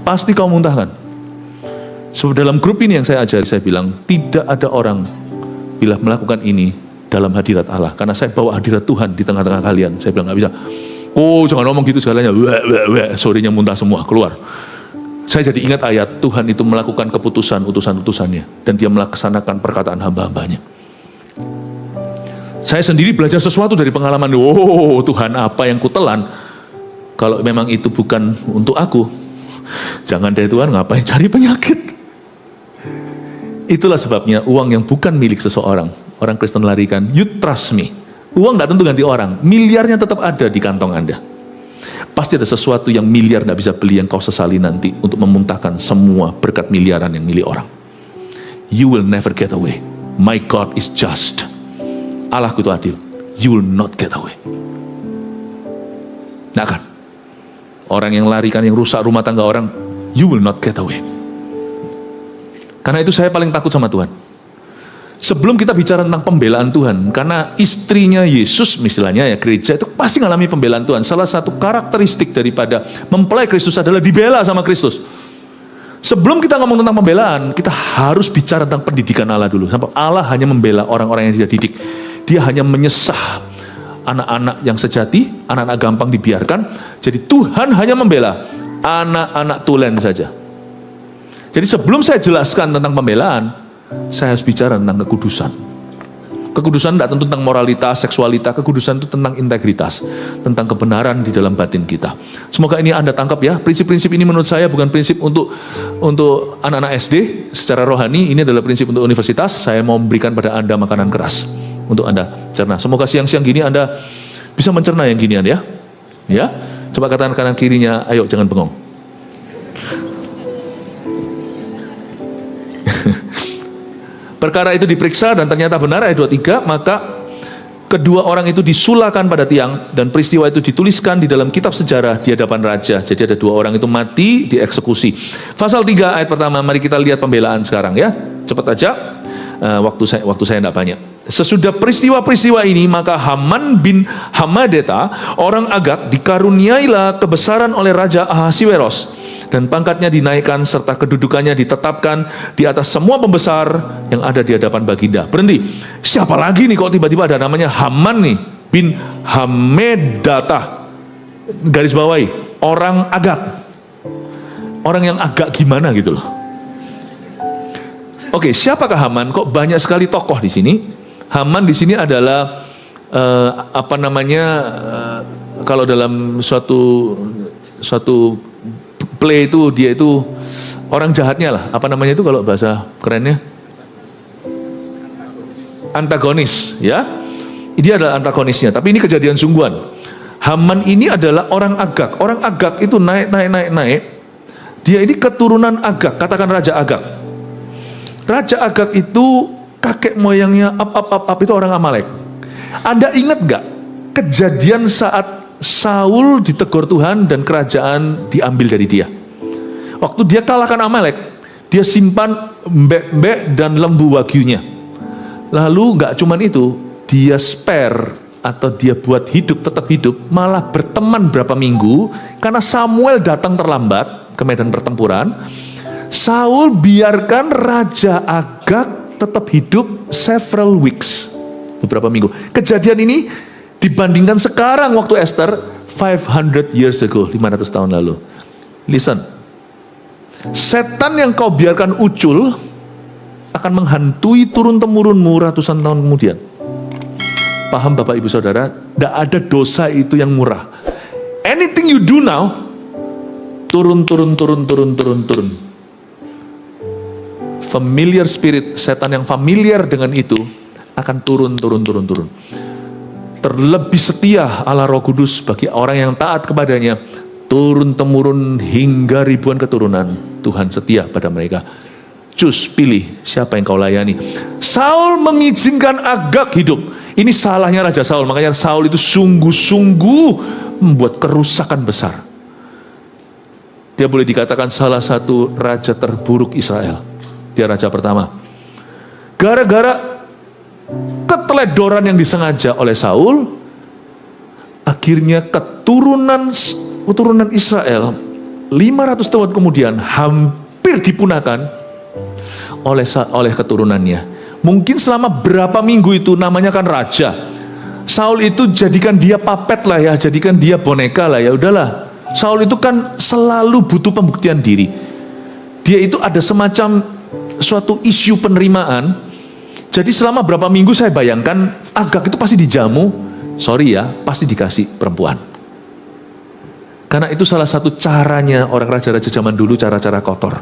Pasti kamu muntahkan. So, dalam grup ini yang saya ajari, saya bilang tidak ada orang bila melakukan ini dalam hadirat Allah. Karena saya bawa hadirat Tuhan di tengah-tengah kalian. Saya bilang nggak bisa. Oh jangan ngomong gitu segalanya, sorenya muntah semua, keluar. Saya jadi ingat ayat, Tuhan itu melakukan keputusan utusan-utusannya, dan dia melaksanakan perkataan hamba-hambanya. Saya sendiri belajar sesuatu dari pengalaman, oh Tuhan apa yang kutelan, kalau memang itu bukan untuk aku, jangan deh Tuhan ngapain cari penyakit. Itulah sebabnya uang yang bukan milik seseorang, orang Kristen larikan, you trust me. Uang gak tentu ganti orang, miliarnya tetap ada di kantong Anda. Pasti ada sesuatu yang miliar gak bisa beli yang kau sesali nanti untuk memuntahkan semua berkat miliaran yang milik orang. You will never get away. My God is just. Allahku itu adil. You will not get away. Nah kan, orang yang larikan, yang rusak rumah tangga orang, you will not get away. Karena itu saya paling takut sama Tuhan. Sebelum kita bicara tentang pembelaan Tuhan, karena istrinya Yesus misalnya ya gereja itu pasti ngalami pembelaan Tuhan. Salah satu karakteristik daripada mempelai Kristus adalah dibela sama Kristus. Sebelum kita ngomong tentang pembelaan, kita harus bicara tentang pendidikan Allah dulu. Sampai Allah hanya membela orang-orang yang dia didik. Dia hanya menyesah anak-anak yang sejati, anak-anak gampang dibiarkan. Jadi Tuhan hanya membela anak-anak tulen saja. Jadi sebelum saya jelaskan tentang pembelaan, saya harus bicara tentang kekudusan. Kekudusan tidak tentu tentang moralitas, seksualitas. Kekudusan itu tentang integritas, tentang kebenaran di dalam batin kita. Semoga ini Anda tangkap ya. Prinsip-prinsip ini menurut saya bukan prinsip untuk anak-anak SD secara rohani. Ini adalah prinsip untuk universitas. Saya mau memberikan pada Anda makanan keras untuk Anda cerna. Semoga siang-siang gini Anda bisa mencerna yang ginian ya. Ya, coba katakan kanan kirinya, ayo jangan bengong. Perkara itu diperiksa dan ternyata benar, ayat 23, maka kedua orang itu disulakan pada tiang dan peristiwa itu dituliskan di dalam kitab sejarah di hadapan raja. Jadi ada 2 orang itu mati dieksekusi. Pasal 3 ayat pertama, mari kita lihat pembelaan sekarang ya. Cepat aja, waktu saya tidak banyak. Sesudah peristiwa-peristiwa ini, maka Haman bin Hamadeta, orang Agag, dikaruniailah kebesaran oleh Raja Ahasiweros. Dan pangkatnya dinaikkan serta kedudukannya ditetapkan di atas semua pembesar yang ada di hadapan baginda. Berhenti. Siapa lagi nih kok tiba-tiba ada namanya Haman nih bin Hamadeta. Garis bawahi, orang Agag. Orang yang agak gimana gitu loh. Oke, siapakah Haman? Kok banyak sekali tokoh di sini? Haman di sini adalah kalau dalam suatu play itu dia itu orang jahatnya lah. Apa namanya itu kalau bahasa kerennya? Antagonis, ya. Dia adalah antagonisnya. Tapi ini kejadian sungguhan. Haman ini adalah orang Agag. Orang Agag itu naik. Dia ini keturunan Agag, katakan Raja Agag. Raja Agag itu kakek moyangnya itu orang Amalek. Anda ingat gak kejadian saat Saul ditegur Tuhan dan kerajaan diambil dari dia? Waktu dia kalahkan Amalek, dia simpan mbek-mbek dan lembu wagyunya. Lalu gak cuman itu, dia spare atau dia buat hidup, tetap hidup, malah berteman berapa minggu, karena Samuel datang terlambat ke medan pertempuran. Saul biarkan Raja Agag tetap hidup several weeks, beberapa minggu. Kejadian ini dibandingkan sekarang waktu Esther 500 years ago, 500 tahun lalu. Listen, setan yang kau biarkan ucul akan menghantui turun-temurunmu ratusan tahun kemudian. Paham Bapak Ibu Saudara? Tidak ada dosa itu yang murah. Anything you do now, turun. Familiar spirit, setan yang familiar dengan itu akan turun. Terlebih setia Allah Roh Kudus bagi orang yang taat kepadanya, turun-temurun hingga ribuan keturunan. Tuhan setia pada mereka. Cus, pilih siapa yang kau layani. Saul mengizinkan Agag hidup. Ini salahnya Raja Saul. Makanya Saul itu sungguh-sungguh membuat kerusakan besar. Dia boleh dikatakan salah satu raja terburuk Israel. Dia raja pertama. Gara-gara keteledoran yang disengaja oleh Saul, akhirnya keturunan Israel 500 tahun kemudian hampir dipunahkan oleh keturunannya. Mungkin selama berapa minggu itu, namanya kan raja. Saul itu jadikan dia papet lah ya, jadikan dia boneka lah ya, udahlah. Saul itu kan selalu butuh pembuktian diri. Dia itu ada semacam suatu isu penerimaan. Jadi selama berapa minggu saya bayangkan Agag itu pasti dijamu, sorry ya, pasti dikasih perempuan. Karena itu salah satu caranya orang raja-raja zaman dulu, cara-cara kotor.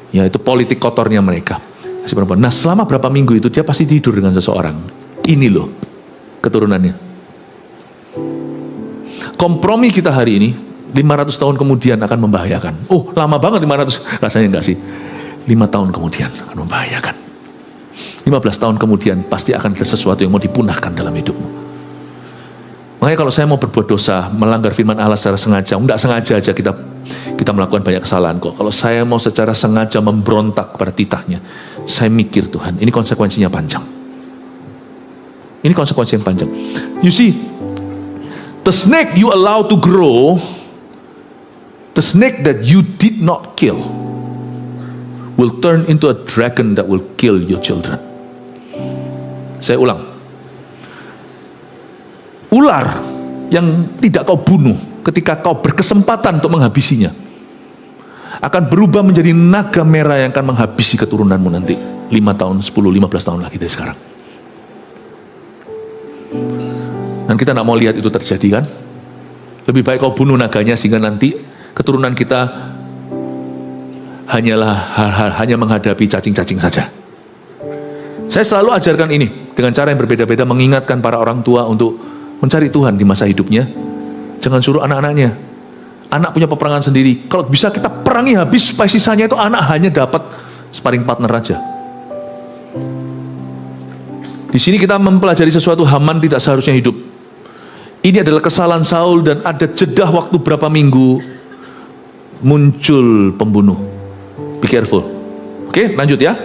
Ya itu politik kotornya mereka. Nah selama berapa minggu itu dia pasti tidur dengan seseorang. Ini loh keturunannya. Kompromi kita hari ini 500 tahun kemudian akan membahayakan. Oh lama banget 500, rasanya enggak sih. 5 tahun kemudian akan membahayakan. 15 tahun kemudian pasti akan ada sesuatu yang mau dipunahkan dalam hidupmu. Makanya kalau saya mau berbuat dosa, melanggar firman Allah secara sengaja, enggak sengaja aja kita melakukan banyak kesalahan kok. Kalau saya mau secara sengaja memberontak kepada titahnya, saya mikir Tuhan, ini konsekuensinya panjang. Ini konsekuensi yang panjang. You see, the snake you allow to grow, the snake that you did not kill, will turn into a dragon that will kill your children. Saya ulang. Ular yang tidak kau bunuh ketika kau berkesempatan untuk menghabisinya akan berubah menjadi naga merah yang akan menghabisi keturunanmu nanti 5 tahun, 10, 15 tahun lagi dari sekarang. Dan kita tidak mau lihat itu terjadi kan? Lebih baik kau bunuh naganya sehingga nanti keturunan kita hanya menghadapi cacing-cacing saja. Saya selalu ajarkan ini dengan cara yang berbeda-beda, mengingatkan para orang tua untuk mencari Tuhan di masa hidupnya. Jangan suruh anak-anaknya. Anak punya peperangan sendiri. Kalau bisa kita perangi habis supaya sisanya itu anak hanya dapat sparring partner aja. Di sini kita mempelajari sesuatu, Haman tidak seharusnya hidup. Ini adalah kesalahan Saul dan ada jeda waktu berapa minggu muncul pembunuh. Be careful. Oke, lanjut ya.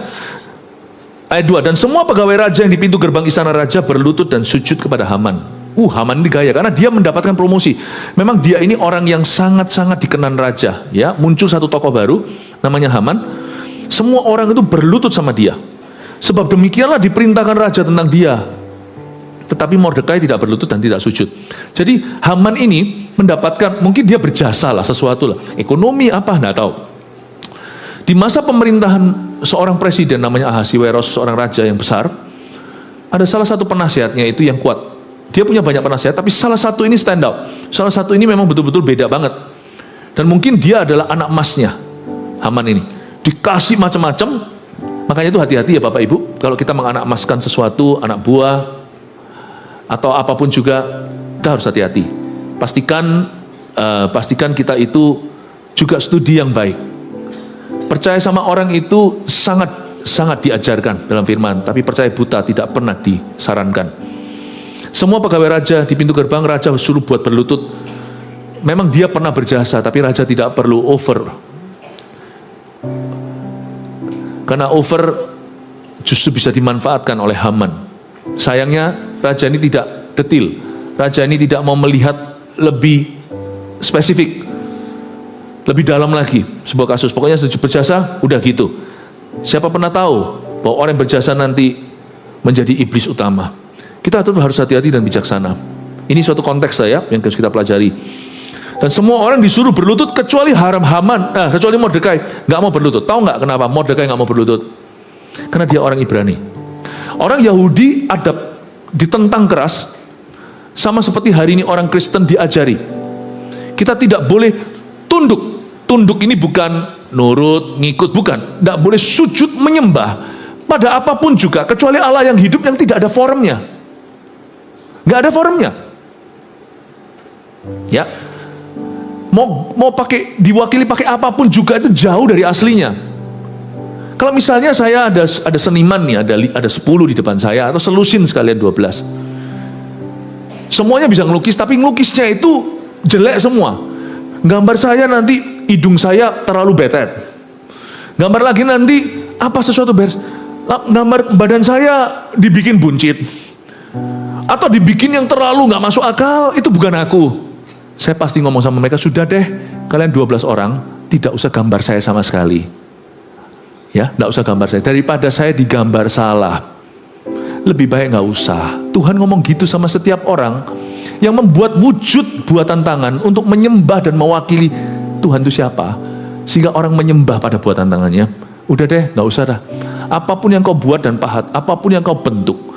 Ayat 2, dan semua pegawai raja yang di pintu gerbang istana raja berlutut dan sujud kepada Haman. Haman ini gaya karena dia mendapatkan promosi. Memang dia ini orang yang sangat-sangat dikenan raja. Ya, muncul satu tokoh baru namanya Haman. Semua orang itu berlutut sama dia. Sebab demikianlah diperintahkan raja tentang dia. Tetapi Mordekai tidak berlutut dan tidak sujud. Jadi Haman ini mendapatkan, mungkin dia berjasa lah sesuatu lah. Ekonomi apa, nggak tahu. Di masa pemerintahan seorang presiden namanya Ahasiweros, seorang raja yang besar, ada salah satu penasihatnya itu yang kuat. Dia punya banyak penasihat, tapi salah satu ini stand out. Salah satu ini memang betul-betul beda banget. Dan mungkin dia adalah anak emasnya, Haman ini. Dikasih macam-macam. Makanya itu hati-hati ya Bapak Ibu. Kalau kita menganak emaskan sesuatu, anak buah, atau apapun juga, kita harus hati-hati. Pastikan kita itu juga studi yang baik. Percaya sama orang itu sangat diajarkan dalam firman, tapi percaya buta tidak pernah disarankan. Semua pegawai raja di pintu gerbang, raja suruh buat berlutut. Memang dia pernah berjasa, tapi raja tidak perlu over. Karena over justru bisa dimanfaatkan oleh Haman. Sayangnya raja ini tidak detil. Raja ini tidak mau melihat lebih spesifik, lebih dalam lagi sebuah kasus. Pokoknya berjasa, udah gitu. Siapa pernah tahu bahwa orang yang berjasa nanti menjadi iblis utama? Kita tetap harus hati-hati dan bijaksana. Ini suatu konteks saya yang harus kita pelajari. Dan semua orang disuruh berlutut kecuali kecuali Mordekai nggak mau berlutut. Tahu nggak kenapa Mordekai nggak mau berlutut? Karena dia orang Ibrani. Orang Yahudi ditentang keras, sama seperti hari ini orang Kristen diajari. Kita tidak boleh tunduk. Tunduk ini bukan nurut, ngikut, bukan. Tidak boleh sujud menyembah pada apapun juga, kecuali Allah yang hidup yang tidak ada formnya. Nggak ada formnya. Ya, mau diwakili pakai apapun juga itu jauh dari aslinya. Kalau misalnya saya ada seniman nih, ada 10 di depan saya, atau selusin sekalian 12. Semuanya bisa ngelukis, tapi ngelukisnya itu jelek semua. Gambar saya nanti hidung saya terlalu betet. Gambar lagi nanti sesuatu beres. Gambar badan saya dibikin buncit. Atau dibikin yang terlalu nggak masuk akal, itu bukan aku. Saya pasti ngomong sama mereka, sudah deh, kalian 12 orang, tidak usah gambar saya sama sekali. Ya, nggak usah gambar saya. Daripada saya digambar salah, lebih baik nggak usah. Tuhan ngomong gitu sama setiap orang yang membuat wujud buatan tangan untuk menyembah dan mewakili Tuhan itu siapa, sehingga orang menyembah pada buatan tangannya. Udah deh, nggak usah dah. Apapun yang kau buat dan pahat, apapun yang kau bentuk,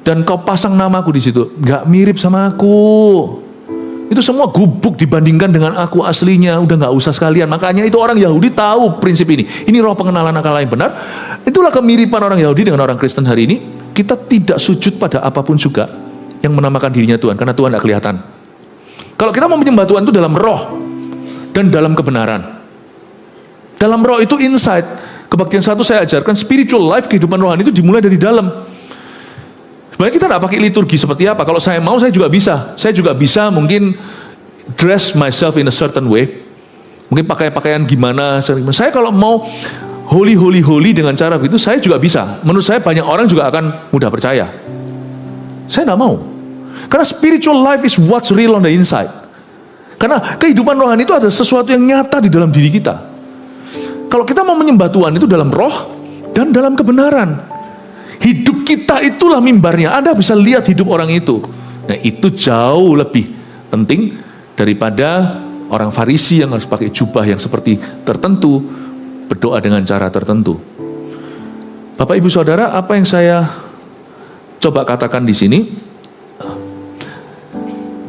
dan kau pasang namaku di situ, nggak mirip sama aku. Itu semua gubuk dibandingkan dengan aku aslinya. Udah nggak usah sekalian. Makanya itu orang Yahudi tahu prinsip ini. Ini roh pengenalan akal yang benar. Itulah kemiripan orang Yahudi dengan orang Kristen hari ini. Kita tidak sujud pada apapun juga yang menamakan dirinya Tuhan, karena Tuhan tidak kelihatan. Kalau kita mau menyembah Tuhan itu dalam roh dan dalam kebenaran. Dalam roh itu insight. Kebaktian 1 saya ajarkan, spiritual life, kehidupan rohani itu dimulai dari dalam. Sebenarnya kita tidak pakai liturgi seperti apa. Kalau saya mau, saya juga bisa. Saya juga bisa mungkin dress myself in a certain way. Mungkin pakai pakaian gimana. Saya kalau mau holy dengan cara begitu, saya juga bisa. Menurut saya banyak orang juga akan mudah percaya. Saya nggak mau. Karena spiritual life is what's real on the inside. Karena kehidupan rohani itu ada sesuatu yang nyata di dalam diri kita. Kalau kita mau menyembah Tuhan itu dalam roh dan dalam kebenaran. Hidup kita itulah mimbarnya. Anda bisa lihat hidup orang itu. Nah, itu jauh lebih penting daripada orang Farisi yang harus pakai jubah yang seperti tertentu, berdoa dengan cara tertentu. Bapak Ibu Saudara, apa yang saya coba katakan di sini,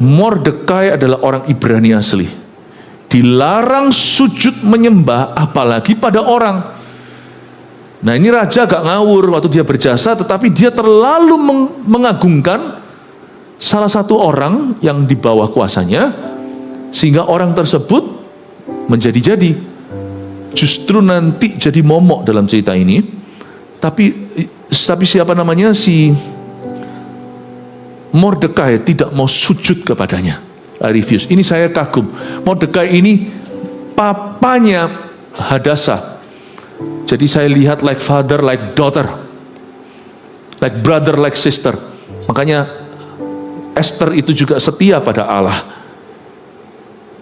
Mordekai adalah orang Ibrani asli. Dilarang sujud menyembah apalagi pada orang. Nah, ini raja agak ngawur waktu dia berjasa, tetapi dia terlalu mengagungkan salah satu orang yang di bawah kuasanya, sehingga orang tersebut menjadi-jadi. Justru nanti jadi momok dalam cerita ini. Tapi siapa namanya, si Mordekai tidak mau sujud kepadanya. I refuse. Ini saya kagum. Mordekai ini papanya Hadasa. Jadi saya lihat like father, like daughter, like brother, like sister. Makanya Esther itu juga setia pada Allah.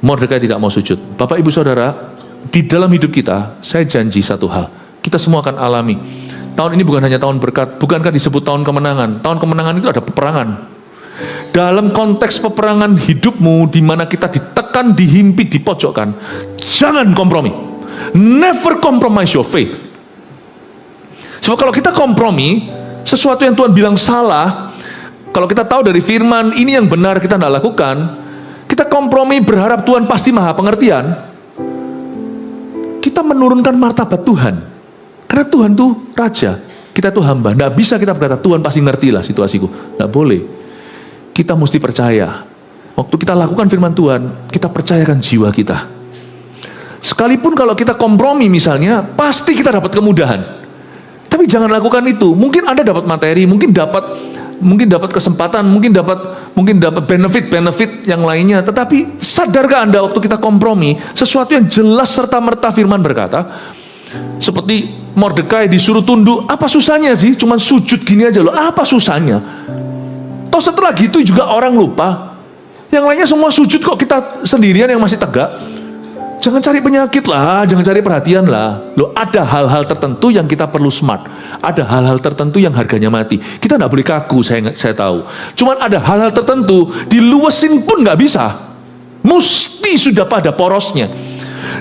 Mordekai tidak mau sujud. Bapak Ibu Saudara, di dalam hidup kita, saya janji satu hal. Kita semua akan alami. Tahun ini bukan hanya tahun berkat. Bukankah disebut tahun kemenangan? Tahun kemenangan itu ada peperangan. Dalam konteks peperangan hidupmu, di mana kita ditekan, dihimpit, dipojokkan, jangan kompromi. Never compromise your faith. Sebab kalau kita kompromi, sesuatu yang Tuhan bilang salah, kalau kita tahu dari firman ini yang benar kita tidak lakukan, kita kompromi berharap Tuhan pasti maha pengertian, kita menurunkan martabat Tuhan. Karena Tuhan itu raja, kita itu hamba. Tidak bisa kita berkata Tuhan pasti ngerti lah situasiku. Tidak boleh. Kita mesti percaya. Waktu kita lakukan firman Tuhan, kita percayakan jiwa kita. Sekalipun kalau kita kompromi misalnya, pasti kita dapat kemudahan. Tapi jangan lakukan itu. Mungkin Anda dapat materi, mungkin dapat kesempatan, mungkin dapat benefit yang lainnya. Tetapi sadarkah Anda waktu kita kompromi, sesuatu yang jelas serta-merta firman berkata, seperti Mordekai disuruh tunduk, apa susahnya sih? Cuman sujud gini aja loh, apa susahnya? Toh setelah gitu juga orang lupa. Yang lainnya semua sujud kok, kita sendirian yang masih tegak. Jangan cari penyakit lah, jangan cari perhatian lah. Loh, ada hal-hal tertentu yang kita perlu smart. Ada hal-hal tertentu yang harganya mati. Kita nggak boleh kaku, saya tahu. Cuman ada hal-hal tertentu, diluasin pun nggak bisa. Mesti sudah pada porosnya.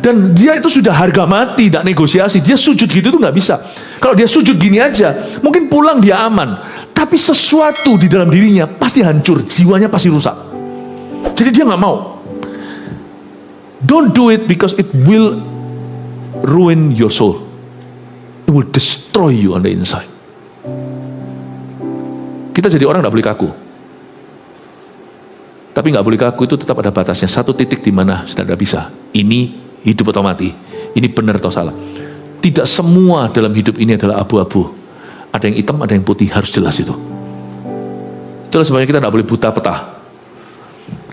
Dan dia itu sudah harga mati, tidak negosiasi. Dia sujud gitu tuh nggak bisa. Kalau dia sujud gini aja, mungkin pulang dia aman. Tapi sesuatu di dalam dirinya pasti hancur, jiwanya pasti rusak. Jadi dia nggak mau. Don't do it because it will ruin your soul. It will destroy you on the inside. Kita jadi orang nggak boleh kaku. Tapi nggak boleh kaku itu tetap ada batasnya. Satu titik di mana sudah tidak bisa. Ini hidup atau mati. Ini benar atau salah. Tidak semua dalam hidup ini adalah abu-abu. Ada yang hitam, ada yang putih. Harus jelas itu. Itulah sebabnya kita tidak boleh buta peta.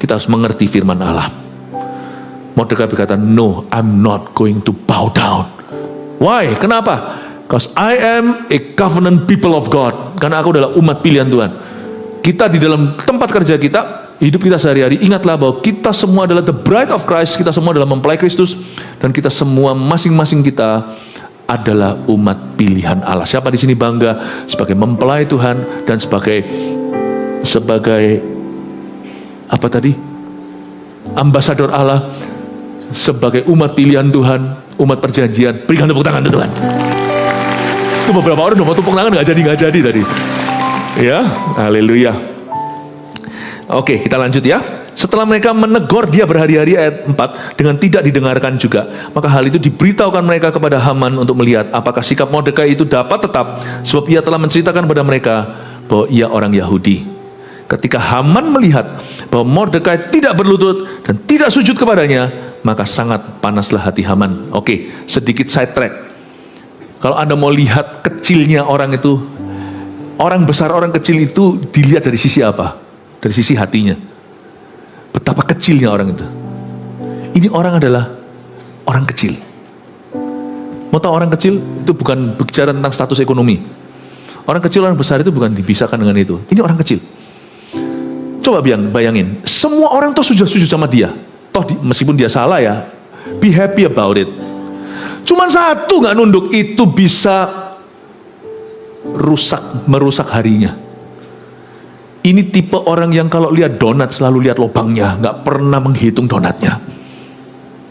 Kita harus mengerti firman Allah. Mordekai berkata, no, I'm not going to bow down. Why? Kenapa? Because I am a covenant people of God. Karena aku adalah umat pilihan Tuhan. Kita di dalam tempat kerja kita, hidup kita sehari-hari, ingatlah bahwa kita semua adalah the bride of Christ. Kita semua adalah mempelai Kristus. Dan kita semua, masing-masing kita adalah umat pilihan Allah. Siapa di sini bangga sebagai mempelai Tuhan dan sebagai apa tadi? Ambasador Allah, sebagai umat pilihan Tuhan, umat perjanjian. Berikan tepuk tangan Tuhan. Itu beberapa orang udah mau tepuk tangan nggak jadi tadi. Ya, haleluya. Oke, kita lanjut ya. Setelah mereka menegur dia berhari-hari, ayat 4, dengan tidak didengarkan juga, maka hal itu diberitahukan mereka kepada Haman untuk melihat apakah sikap Mordekai itu dapat tetap, sebab ia telah menceritakan kepada mereka bahwa ia orang Yahudi. Ketika Haman melihat bahwa Mordekai tidak berlutut dan tidak sujud kepadanya, maka sangat panaslah hati Haman. Oke, sedikit side track. Kalau Anda mau lihat kecilnya orang itu, orang besar, orang kecil itu dilihat dari sisi apa? Dari sisi hatinya. Betapa kecilnya orang itu. Ini orang adalah orang kecil. Mau tahu orang kecil? Itu bukan bicara tentang status ekonomi. Orang kecil, orang besar itu bukan dipisahkan dengan itu. Ini orang kecil. Coba bayangin, semua orang tuh sudah sujud sama dia. Toh meskipun dia salah ya, be happy about it. Cuman satu nggak nunduk, itu bisa merusak harinya. Ini tipe orang yang kalau lihat donat selalu lihat lubangnya, nggak pernah menghitung donatnya.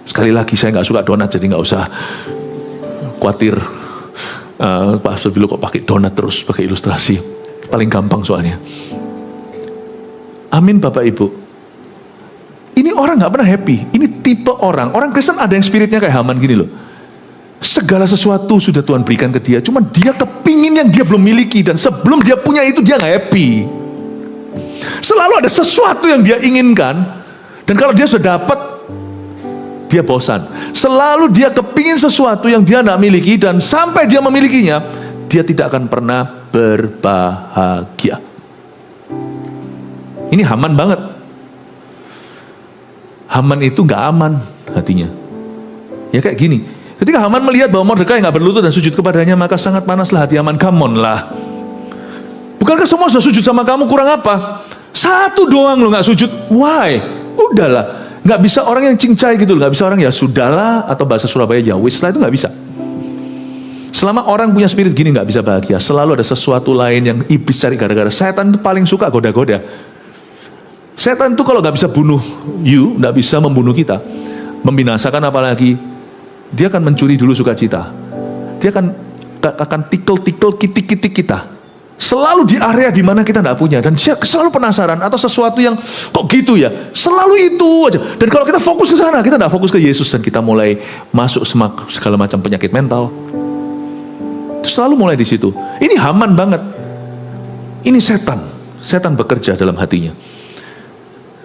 Sekali lagi saya nggak suka donat, jadi nggak usah khawatir. Pak Astagfirullah kok pakai donat terus, pakai ilustrasi, paling gampang soalnya. Amin Bapak Ibu. Ini orang gak pernah happy. Ini tipe orang Kristen ada yang spiritnya kayak Haman gini loh. Segala sesuatu sudah Tuhan berikan ke dia, cuman dia kepingin yang dia belum miliki. Dan sebelum dia punya itu dia gak happy. Selalu ada sesuatu yang dia inginkan, dan kalau dia sudah dapat, dia bosan. Selalu dia kepingin sesuatu yang dia gak miliki, dan sampai dia memilikinya, dia tidak akan pernah berbahagia. Ini Haman banget. Haman itu gak aman hatinya. Ya kayak gini. Ketika Haman melihat bahwa Mordekai gak berlutut dan sujud kepadanya, maka sangat panaslah hati Haman. Come on lah. Bukankah semua sudah sujud sama kamu, kurang apa? Satu doang lo gak sujud. Why? Udahlah. Gak bisa orang yang cincai gitu loh. Gak bisa orang ya sudahlah, atau bahasa Surabaya ya wis lah, itu gak bisa. Selama orang punya spirit gini gak bisa bahagia. Selalu ada sesuatu lain yang iblis cari gara-gara. Setan itu paling suka goda-goda. Setan itu kalau gak bisa bunuh gak bisa membunuh kita, membinasakan apalagi, dia akan mencuri dulu sukacita. Dia akan tikel-tikel kitik-kitik kita. Selalu di area di mana kita gak punya. Dan dia selalu penasaran atau sesuatu yang kok gitu ya. Selalu itu aja. Dan kalau kita fokus ke sana, kita gak fokus ke Yesus, dan kita mulai masuk segala macam penyakit mental. Itu selalu mulai di situ. Ini Haman banget. Ini setan. Setan bekerja dalam hatinya.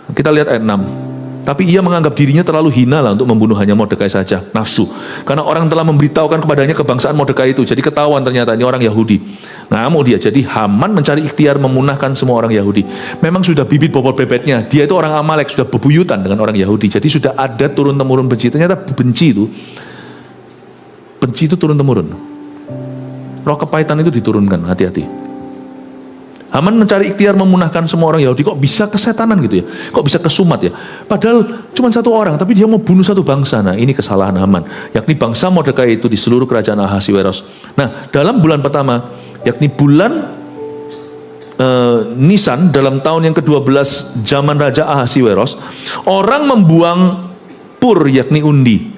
Kita lihat ayat 6. Tapi ia menganggap dirinya terlalu hina lah untuk membunuh hanya Mordekai saja, nafsu. Karena orang telah memberitahukan kepadanya kebangsaan Mordekai itu. Jadi ketahuan ternyata ini orang Yahudi. Ngamuk dia. Jadi Haman mencari ikhtiar memunahkan semua orang Yahudi. Memang sudah bibit bobot bebetnya. Dia itu orang Amalek, sudah bebuyutan dengan orang Yahudi. Jadi sudah ada turun-temurun benci. Ternyata benci itu turun-temurun. Roh kepahitan itu diturunkan, hati-hati. Haman mencari ikhtiar memunahkan semua orang Yahudi. Kok bisa kesetanan gitu ya? Kok bisa kesumat ya? Padahal cuma satu orang, tapi dia mau bunuh satu bangsa. Nah, ini kesalahan Haman, yakni bangsa Mordekai itu di seluruh kerajaan Ahasiweros. Nah, dalam bulan pertama, yakni bulan Nisan, dalam tahun yang ke-12 zaman Raja Ahasiweros, orang membuang pur, yakni undi,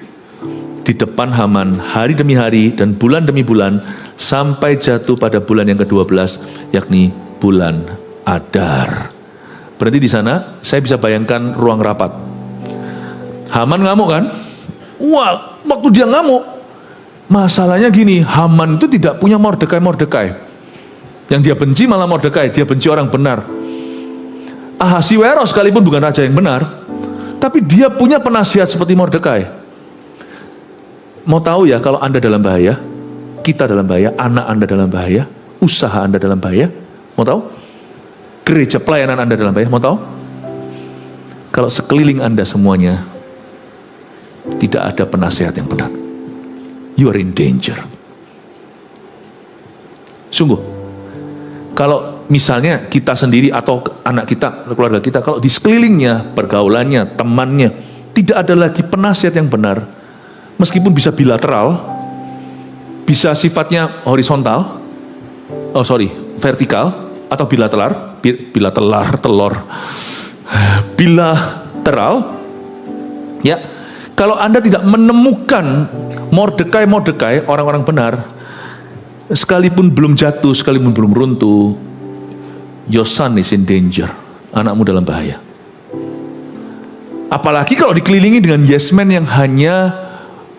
di depan Haman hari demi hari dan bulan demi bulan sampai jatuh pada bulan yang ke-12, yakni bulan Adar. Berarti di sana saya bisa bayangkan ruang rapat. Haman ngamuk kan? Wah, waktu dia ngamuk, masalahnya gini, Haman itu tidak punya Mordekai. Yang dia benci malah Mordekai, dia benci orang benar. Ahasiweros sekalipun bukan raja yang benar, tapi dia punya penasihat seperti Mordekai. Mau tahu ya, kalau Anda dalam bahaya, kita dalam bahaya, anak Anda dalam bahaya, usaha Anda dalam bahaya, mau tahu? Gereja pelayanan Anda dalam bahaya, mau tahu? Kalau sekeliling Anda semuanya tidak ada penasihat yang benar, you are in danger. Sungguh, kalau misalnya kita sendiri atau anak kita, keluarga kita, kalau di sekelilingnya, pergaulannya, temannya, tidak ada lagi penasihat yang benar, meskipun bisa bilateral, bisa sifatnya horizontal, vertikal, atau bilateral, ya. Kalau Anda tidak menemukan Mordekai, orang-orang benar, sekalipun belum jatuh, sekalipun belum runtuh, your son is in danger, anakmu dalam bahaya. Apalagi kalau dikelilingi dengan yes man yang hanya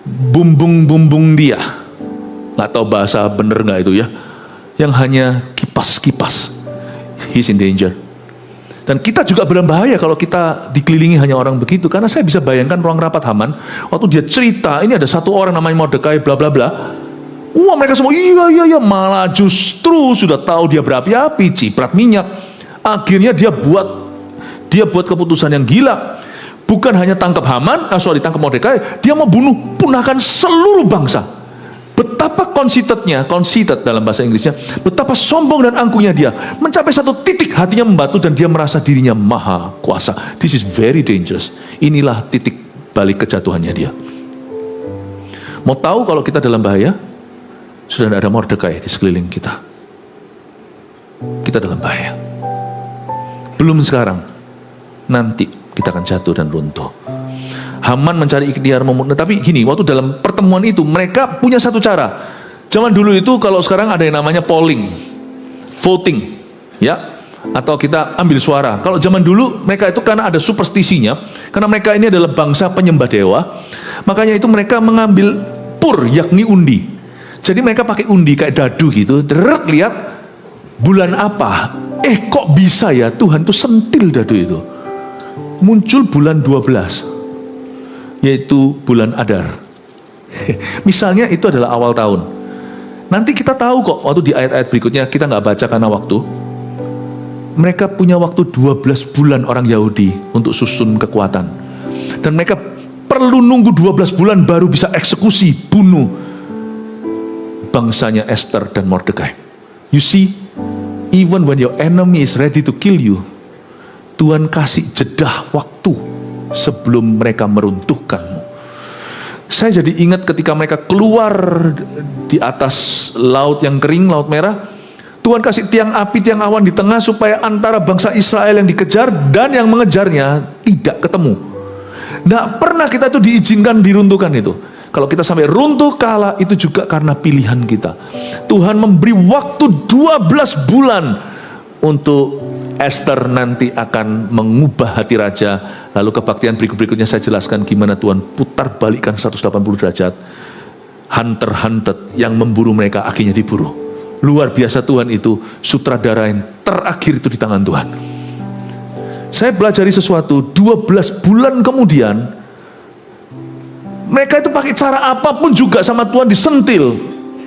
bumbung dia, nggak tahu bahasa bener nggak itu ya, yang hanya kipas, he's in danger. Dan kita juga dalam bahaya kalau kita dikelilingi hanya orang begitu, karena saya bisa bayangkan ruang rapat Haman waktu dia cerita ini ada satu orang namanya Mordekai bla bla bla. Wah, mereka semua iya, malah justru sudah tahu dia berapi-api, ciprat minyak. Akhirnya dia buat keputusan yang gila. Bukan hanya tangkap tangkap Mordekai, dia mau punahkan seluruh bangsa. Betapa conceited dalam bahasa Inggrisnya, betapa sombong dan angkuhnya dia, mencapai satu titik hatinya membatu dan dia merasa dirinya maha kuasa. This is very dangerous. Inilah titik balik kejatuhannya dia. Mau tahu kalau kita dalam bahaya? Sudah tidak ada Mordekai di sekeliling kita. Kita dalam bahaya. Belum sekarang, nanti kita akan jatuh dan runtuh. Haman mencari ikhtiar memunah. Tapi gini, waktu dalam pertemuan itu mereka punya satu cara. Zaman dulu itu, kalau sekarang ada yang namanya polling, voting, ya, atau kita ambil suara. Kalau zaman dulu mereka itu karena ada superstisinya, karena mereka ini adalah bangsa penyembah dewa, makanya itu mereka mengambil pur, yakni undi. Jadi mereka pakai undi kayak dadu gitu, lihat bulan apa. Kok bisa ya, Tuhan tuh sentil dadu itu. Muncul bulan 12, yaitu bulan Adar. Misalnya itu adalah awal tahun. Nanti kita tahu kok, waktu di ayat-ayat berikutnya, kita nggak baca karena waktu. Mereka punya waktu 12 bulan orang Yahudi untuk susun kekuatan. Dan mereka perlu nunggu 12 bulan baru bisa eksekusi, bunuh bangsanya Esther dan Mordekai. You see, even when your enemy is ready to kill you, Tuhan kasih jeda waktu sebelum mereka meruntuhkanmu. Saya jadi ingat ketika mereka keluar di atas laut yang kering, laut merah, Tuhan kasih tiang api, tiang awan di tengah supaya antara bangsa Israel yang dikejar dan yang mengejarnya tidak ketemu. Nggak pernah kita itu diizinkan diruntuhkan itu. Kalau kita sampai runtuh kalah, itu juga karena pilihan kita. Tuhan memberi waktu 12 bulan untuk Esther nanti akan mengubah hati raja. Lalu kebaktian berikutnya saya jelaskan gimana Tuhan putar balikkan 180 derajat. Hunter yang memburu mereka akhirnya diburu. Luar biasa Tuhan itu, sutradara yang terakhir itu di tangan Tuhan. Saya pelajari sesuatu, 12 bulan kemudian, mereka itu pakai cara apapun juga sama Tuhan disentil,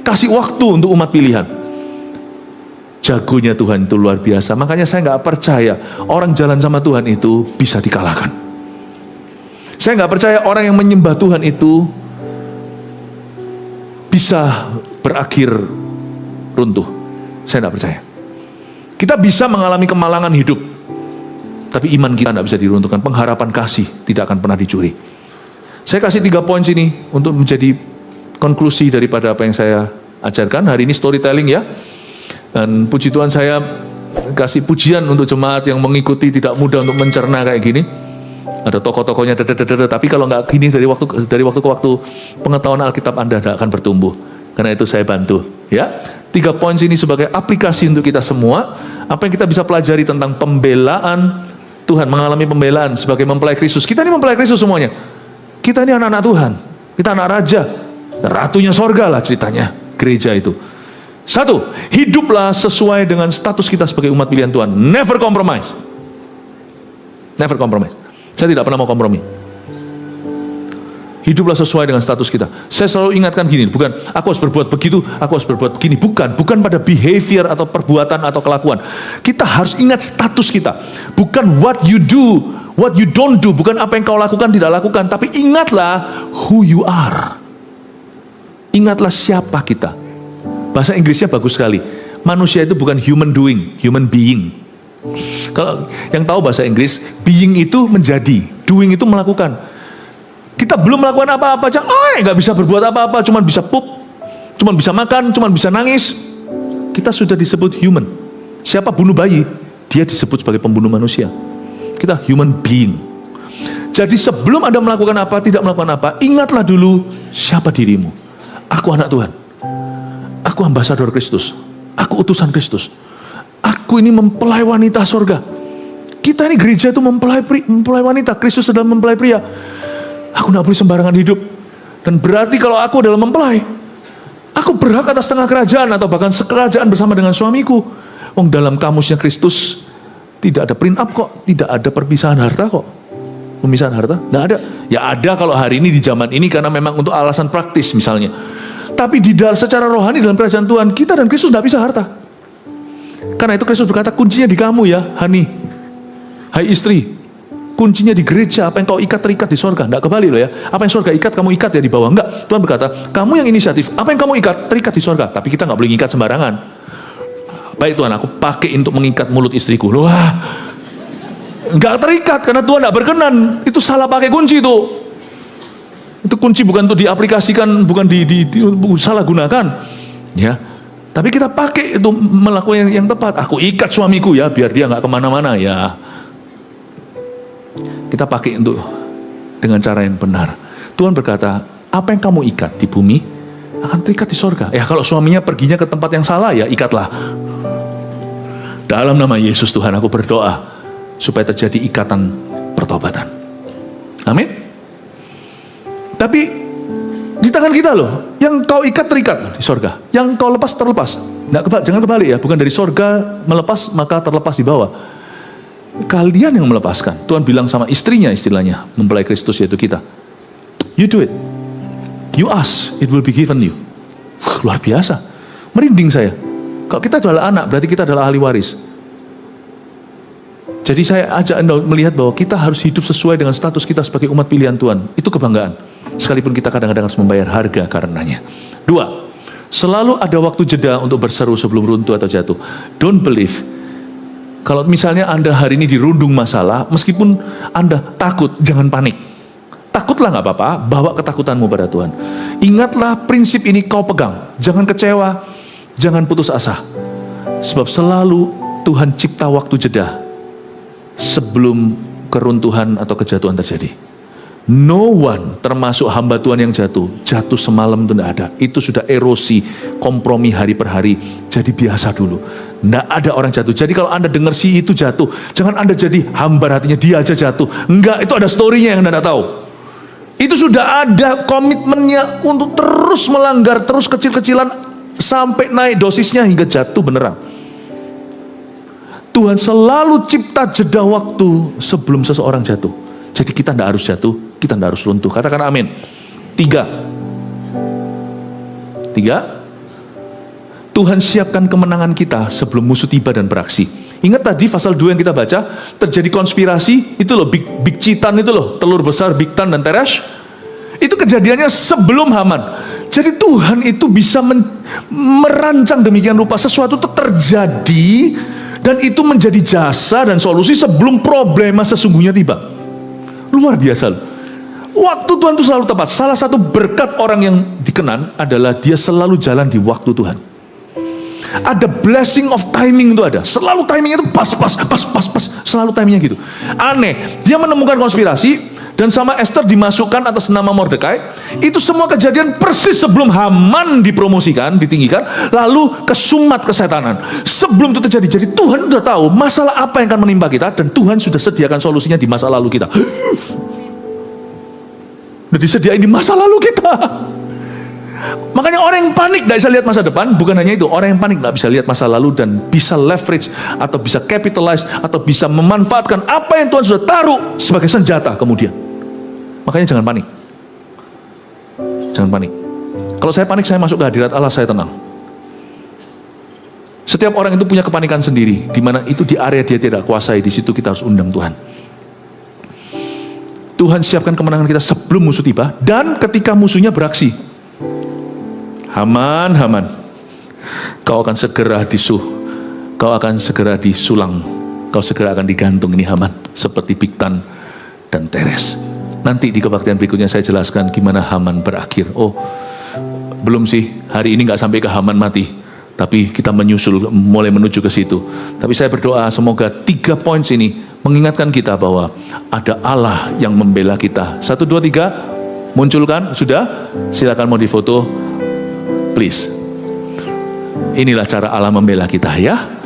kasih waktu untuk umat pilihan. Jagonya Tuhan itu luar biasa. Makanya saya nggak percaya orang jalan sama Tuhan itu bisa dikalahkan. Saya nggak percaya orang yang menyembah Tuhan itu bisa berakhir runtuh. Saya nggak percaya. Kita bisa mengalami kemalangan hidup, tapi iman kita nggak bisa diruntuhkan. Pengharapan kasih tidak akan pernah dicuri. Saya kasih 3 poin sini untuk menjadi konklusi daripada apa yang saya ajarkan. Hari ini storytelling ya. Dan puji Tuhan, saya kasih pujian untuk jemaat yang mengikuti, tidak mudah untuk mencerna kayak gini. Ada tokoh-tokohnya, tapi kalau nggak gini dari waktu ke waktu, pengetahuan Alkitab Anda tidak akan bertumbuh. Karena itu saya bantu. Ya, 3 poin sini sebagai aplikasi untuk kita semua. Apa yang kita bisa pelajari tentang pembelaan Tuhan, mengalami pembelaan sebagai mempelai Kristus. Kita ini mempelai Kristus semuanya. Kita ini anak-anak Tuhan. Kita anak raja, ratunya sorga lah ceritanya gereja itu. 1, hiduplah sesuai dengan status kita sebagai umat pilihan Tuhan. Never compromise. Never compromise. Saya tidak pernah mau kompromi. Hiduplah sesuai dengan status kita. Saya selalu ingatkan gini, bukan aku harus berbuat begitu, aku harus berbuat begini. Bukan pada behavior atau perbuatan atau kelakuan. Kita harus ingat status kita. Bukan what you do, what you don't do. Bukan apa yang kau lakukan, tidak lakukan. Tapi ingatlah who you are. Ingatlah siapa kita. Bahasa Inggrisnya bagus sekali. Manusia itu bukan human doing, human being. Kalau yang tahu bahasa Inggris, being itu menjadi, doing itu melakukan. Kita belum melakukan apa-apa aja, nggak bisa berbuat apa-apa, cuma bisa pup, cuma bisa makan, cuma bisa nangis. Kita sudah disebut human. Siapa bunuh bayi? Dia disebut sebagai pembunuh manusia. Kita human being. Jadi sebelum Anda melakukan apa, tidak melakukan apa, ingatlah dulu siapa dirimu. Aku anak Tuhan. Aku ambasador Kristus. Aku utusan Kristus. Aku ini mempelai wanita sorga. Kita ini gereja itu mempelai wanita. Kristus adalah mempelai pria. Aku tidak boleh sembarangan hidup. Dan berarti kalau aku adalah mempelai, aku berhak atas setengah kerajaan atau bahkan sekerajaan bersama dengan suamiku. Wong dalam kamusnya Kristus tidak ada print up kok. Tidak ada perpisahan harta kok. Pemisahan harta? Tidak ada. Ya ada kalau hari ini di zaman ini karena memang untuk alasan praktis misalnya. Tapi secara rohani dalam kerajaan Tuhan, kita dan Kristus tidak bisa harta. Karena itu Kristus berkata, kuncinya di kamu ya, Hani. Hai istri, kuncinya di gereja. Apa yang kau ikat terikat di sorga. Tidak kebalik loh ya. Apa yang sorga ikat, kamu ikat ya di bawah. Enggak, Tuhan berkata, kamu yang inisiatif. Apa yang kamu ikat, terikat di sorga. Tapi kita nggak boleh ngikat sembarangan. Baik Tuhan, aku pakai untuk mengikat mulut istriku. Loh, nggak terikat karena Tuhan nggak berkenan. Itu salah pakai kunci itu. Itu kunci bukan untuk diaplikasikan, bukan salah gunakan, ya. Tapi kita pakai itu melakukan yang tepat. Aku ikat suamiku ya, biar dia nggak kemana-mana ya. Kita pakai untuk dengan cara yang benar. Tuhan berkata, apa yang kamu ikat di bumi akan terikat di sorga. Ya kalau suaminya perginya ke tempat yang salah ya ikatlah. Dalam nama Yesus Tuhan aku berdoa supaya terjadi ikatan pertobatan. Amin. Tapi di tangan kita loh, yang kau ikat terikat di sorga, yang kau lepas terlepas. Jangan kebalik ya, bukan dari sorga melepas maka terlepas di bawah. Kalian yang melepaskan. Tuhan bilang sama istrinya istilahnya, mempelai Kristus yaitu kita. You do it, you ask, it will be given you. Luar biasa, merinding saya. Kalau kita adalah anak, berarti kita adalah ahli waris. Jadi saya ajak Anda melihat bahwa kita harus hidup sesuai dengan status kita sebagai umat pilihan Tuhan. Itu kebanggaan. Sekalipun kita kadang-kadang harus membayar harga karenanya. 2, selalu ada waktu jeda untuk berseru sebelum runtuh atau jatuh. Don't believe. Kalau misalnya Anda hari ini dirundung masalah, meskipun Anda takut, jangan panik. Takutlah nggak apa-apa, bawa ketakutanmu pada Tuhan. Ingatlah prinsip ini kau pegang. Jangan kecewa, jangan putus asa. Sebab selalu Tuhan cipta waktu jeda sebelum keruntuhan atau kejatuhan terjadi. No one, termasuk hamba Tuhan yang jatuh semalam itu tidak ada. Itu sudah erosi, kompromi hari per hari. Jadi biasa dulu. Tidak ada orang jatuh. Jadi kalau Anda dengar si itu jatuh, jangan Anda jadi hambar hatinya, dia aja jatuh. Enggak, itu ada story-nya yang Anda tahu. Itu sudah ada komitmennya untuk terus melanggar, terus kecil-kecilan, sampai naik dosisnya hingga jatuh beneran. Tuhan selalu cipta jeda waktu sebelum seseorang jatuh. Jadi kita tidak harus jatuh, kita tidak harus runtuh. Katakan amin. 3. Tuhan siapkan kemenangan kita sebelum musuh tiba dan beraksi. Ingat tadi pasal 2 yang kita baca, terjadi konspirasi, itu loh, Big Chitan itu loh, telur besar, Bigtan dan Teresh. Itu kejadiannya sebelum Haman. Jadi Tuhan itu bisa merancang demikian rupa sesuatu itu terjadi, dan itu menjadi jasa dan solusi sebelum problema sesungguhnya tiba. Luar biasa loh. Waktu Tuhan itu selalu tepat. Salah satu berkat orang yang dikenan adalah dia selalu jalan di waktu Tuhan. Ada blessing of timing itu ada. Selalu timingnya itu pas. Selalu timingnya gitu. Aneh. Dia menemukan konspirasi dan sama Esther dimasukkan atas nama Mordekai. Itu semua kejadian persis sebelum Haman dipromosikan, ditinggikan, lalu kesumat kesetanan. Sebelum itu terjadi. Jadi Tuhan sudah tahu masalah apa yang akan menimpa kita, dan Tuhan sudah sediakan solusinya di masa lalu kita. Sudah disediain di masa lalu kita. Makanya orang yang panik tidak bisa lihat masa depan. Bukan hanya itu, orang yang panik tidak bisa lihat masa lalu dan bisa leverage atau bisa capitalize atau bisa memanfaatkan apa yang Tuhan sudah taruh sebagai senjata kemudian. Makanya jangan panik. Jangan panik. Kalau saya panik, saya masuk ke hadirat Allah, saya tenang. Setiap orang itu punya kepanikan sendiri, di mana itu di area dia tidak kuasai. Di situ kita harus undang Tuhan. Tuhan siapkan kemenangan kita sebelum musuh tiba dan ketika musuhnya beraksi. Haman, kau akan segera kau akan segera disulang, kau segera akan digantung, ini Haman, seperti Bigtan dan Teres. Nanti di kebaktian berikutnya saya jelaskan gimana Haman berakhir. Oh, belum sih, hari ini nggak sampai ke Haman mati, tapi kita mulai menuju ke situ. Tapi saya berdoa semoga 3 poin ini mengingatkan kita bahwa ada Allah yang membela kita. 1, 2, 3, munculkan, sudah? Silakan mau difoto, please. Inilah cara Allah membela kita ya.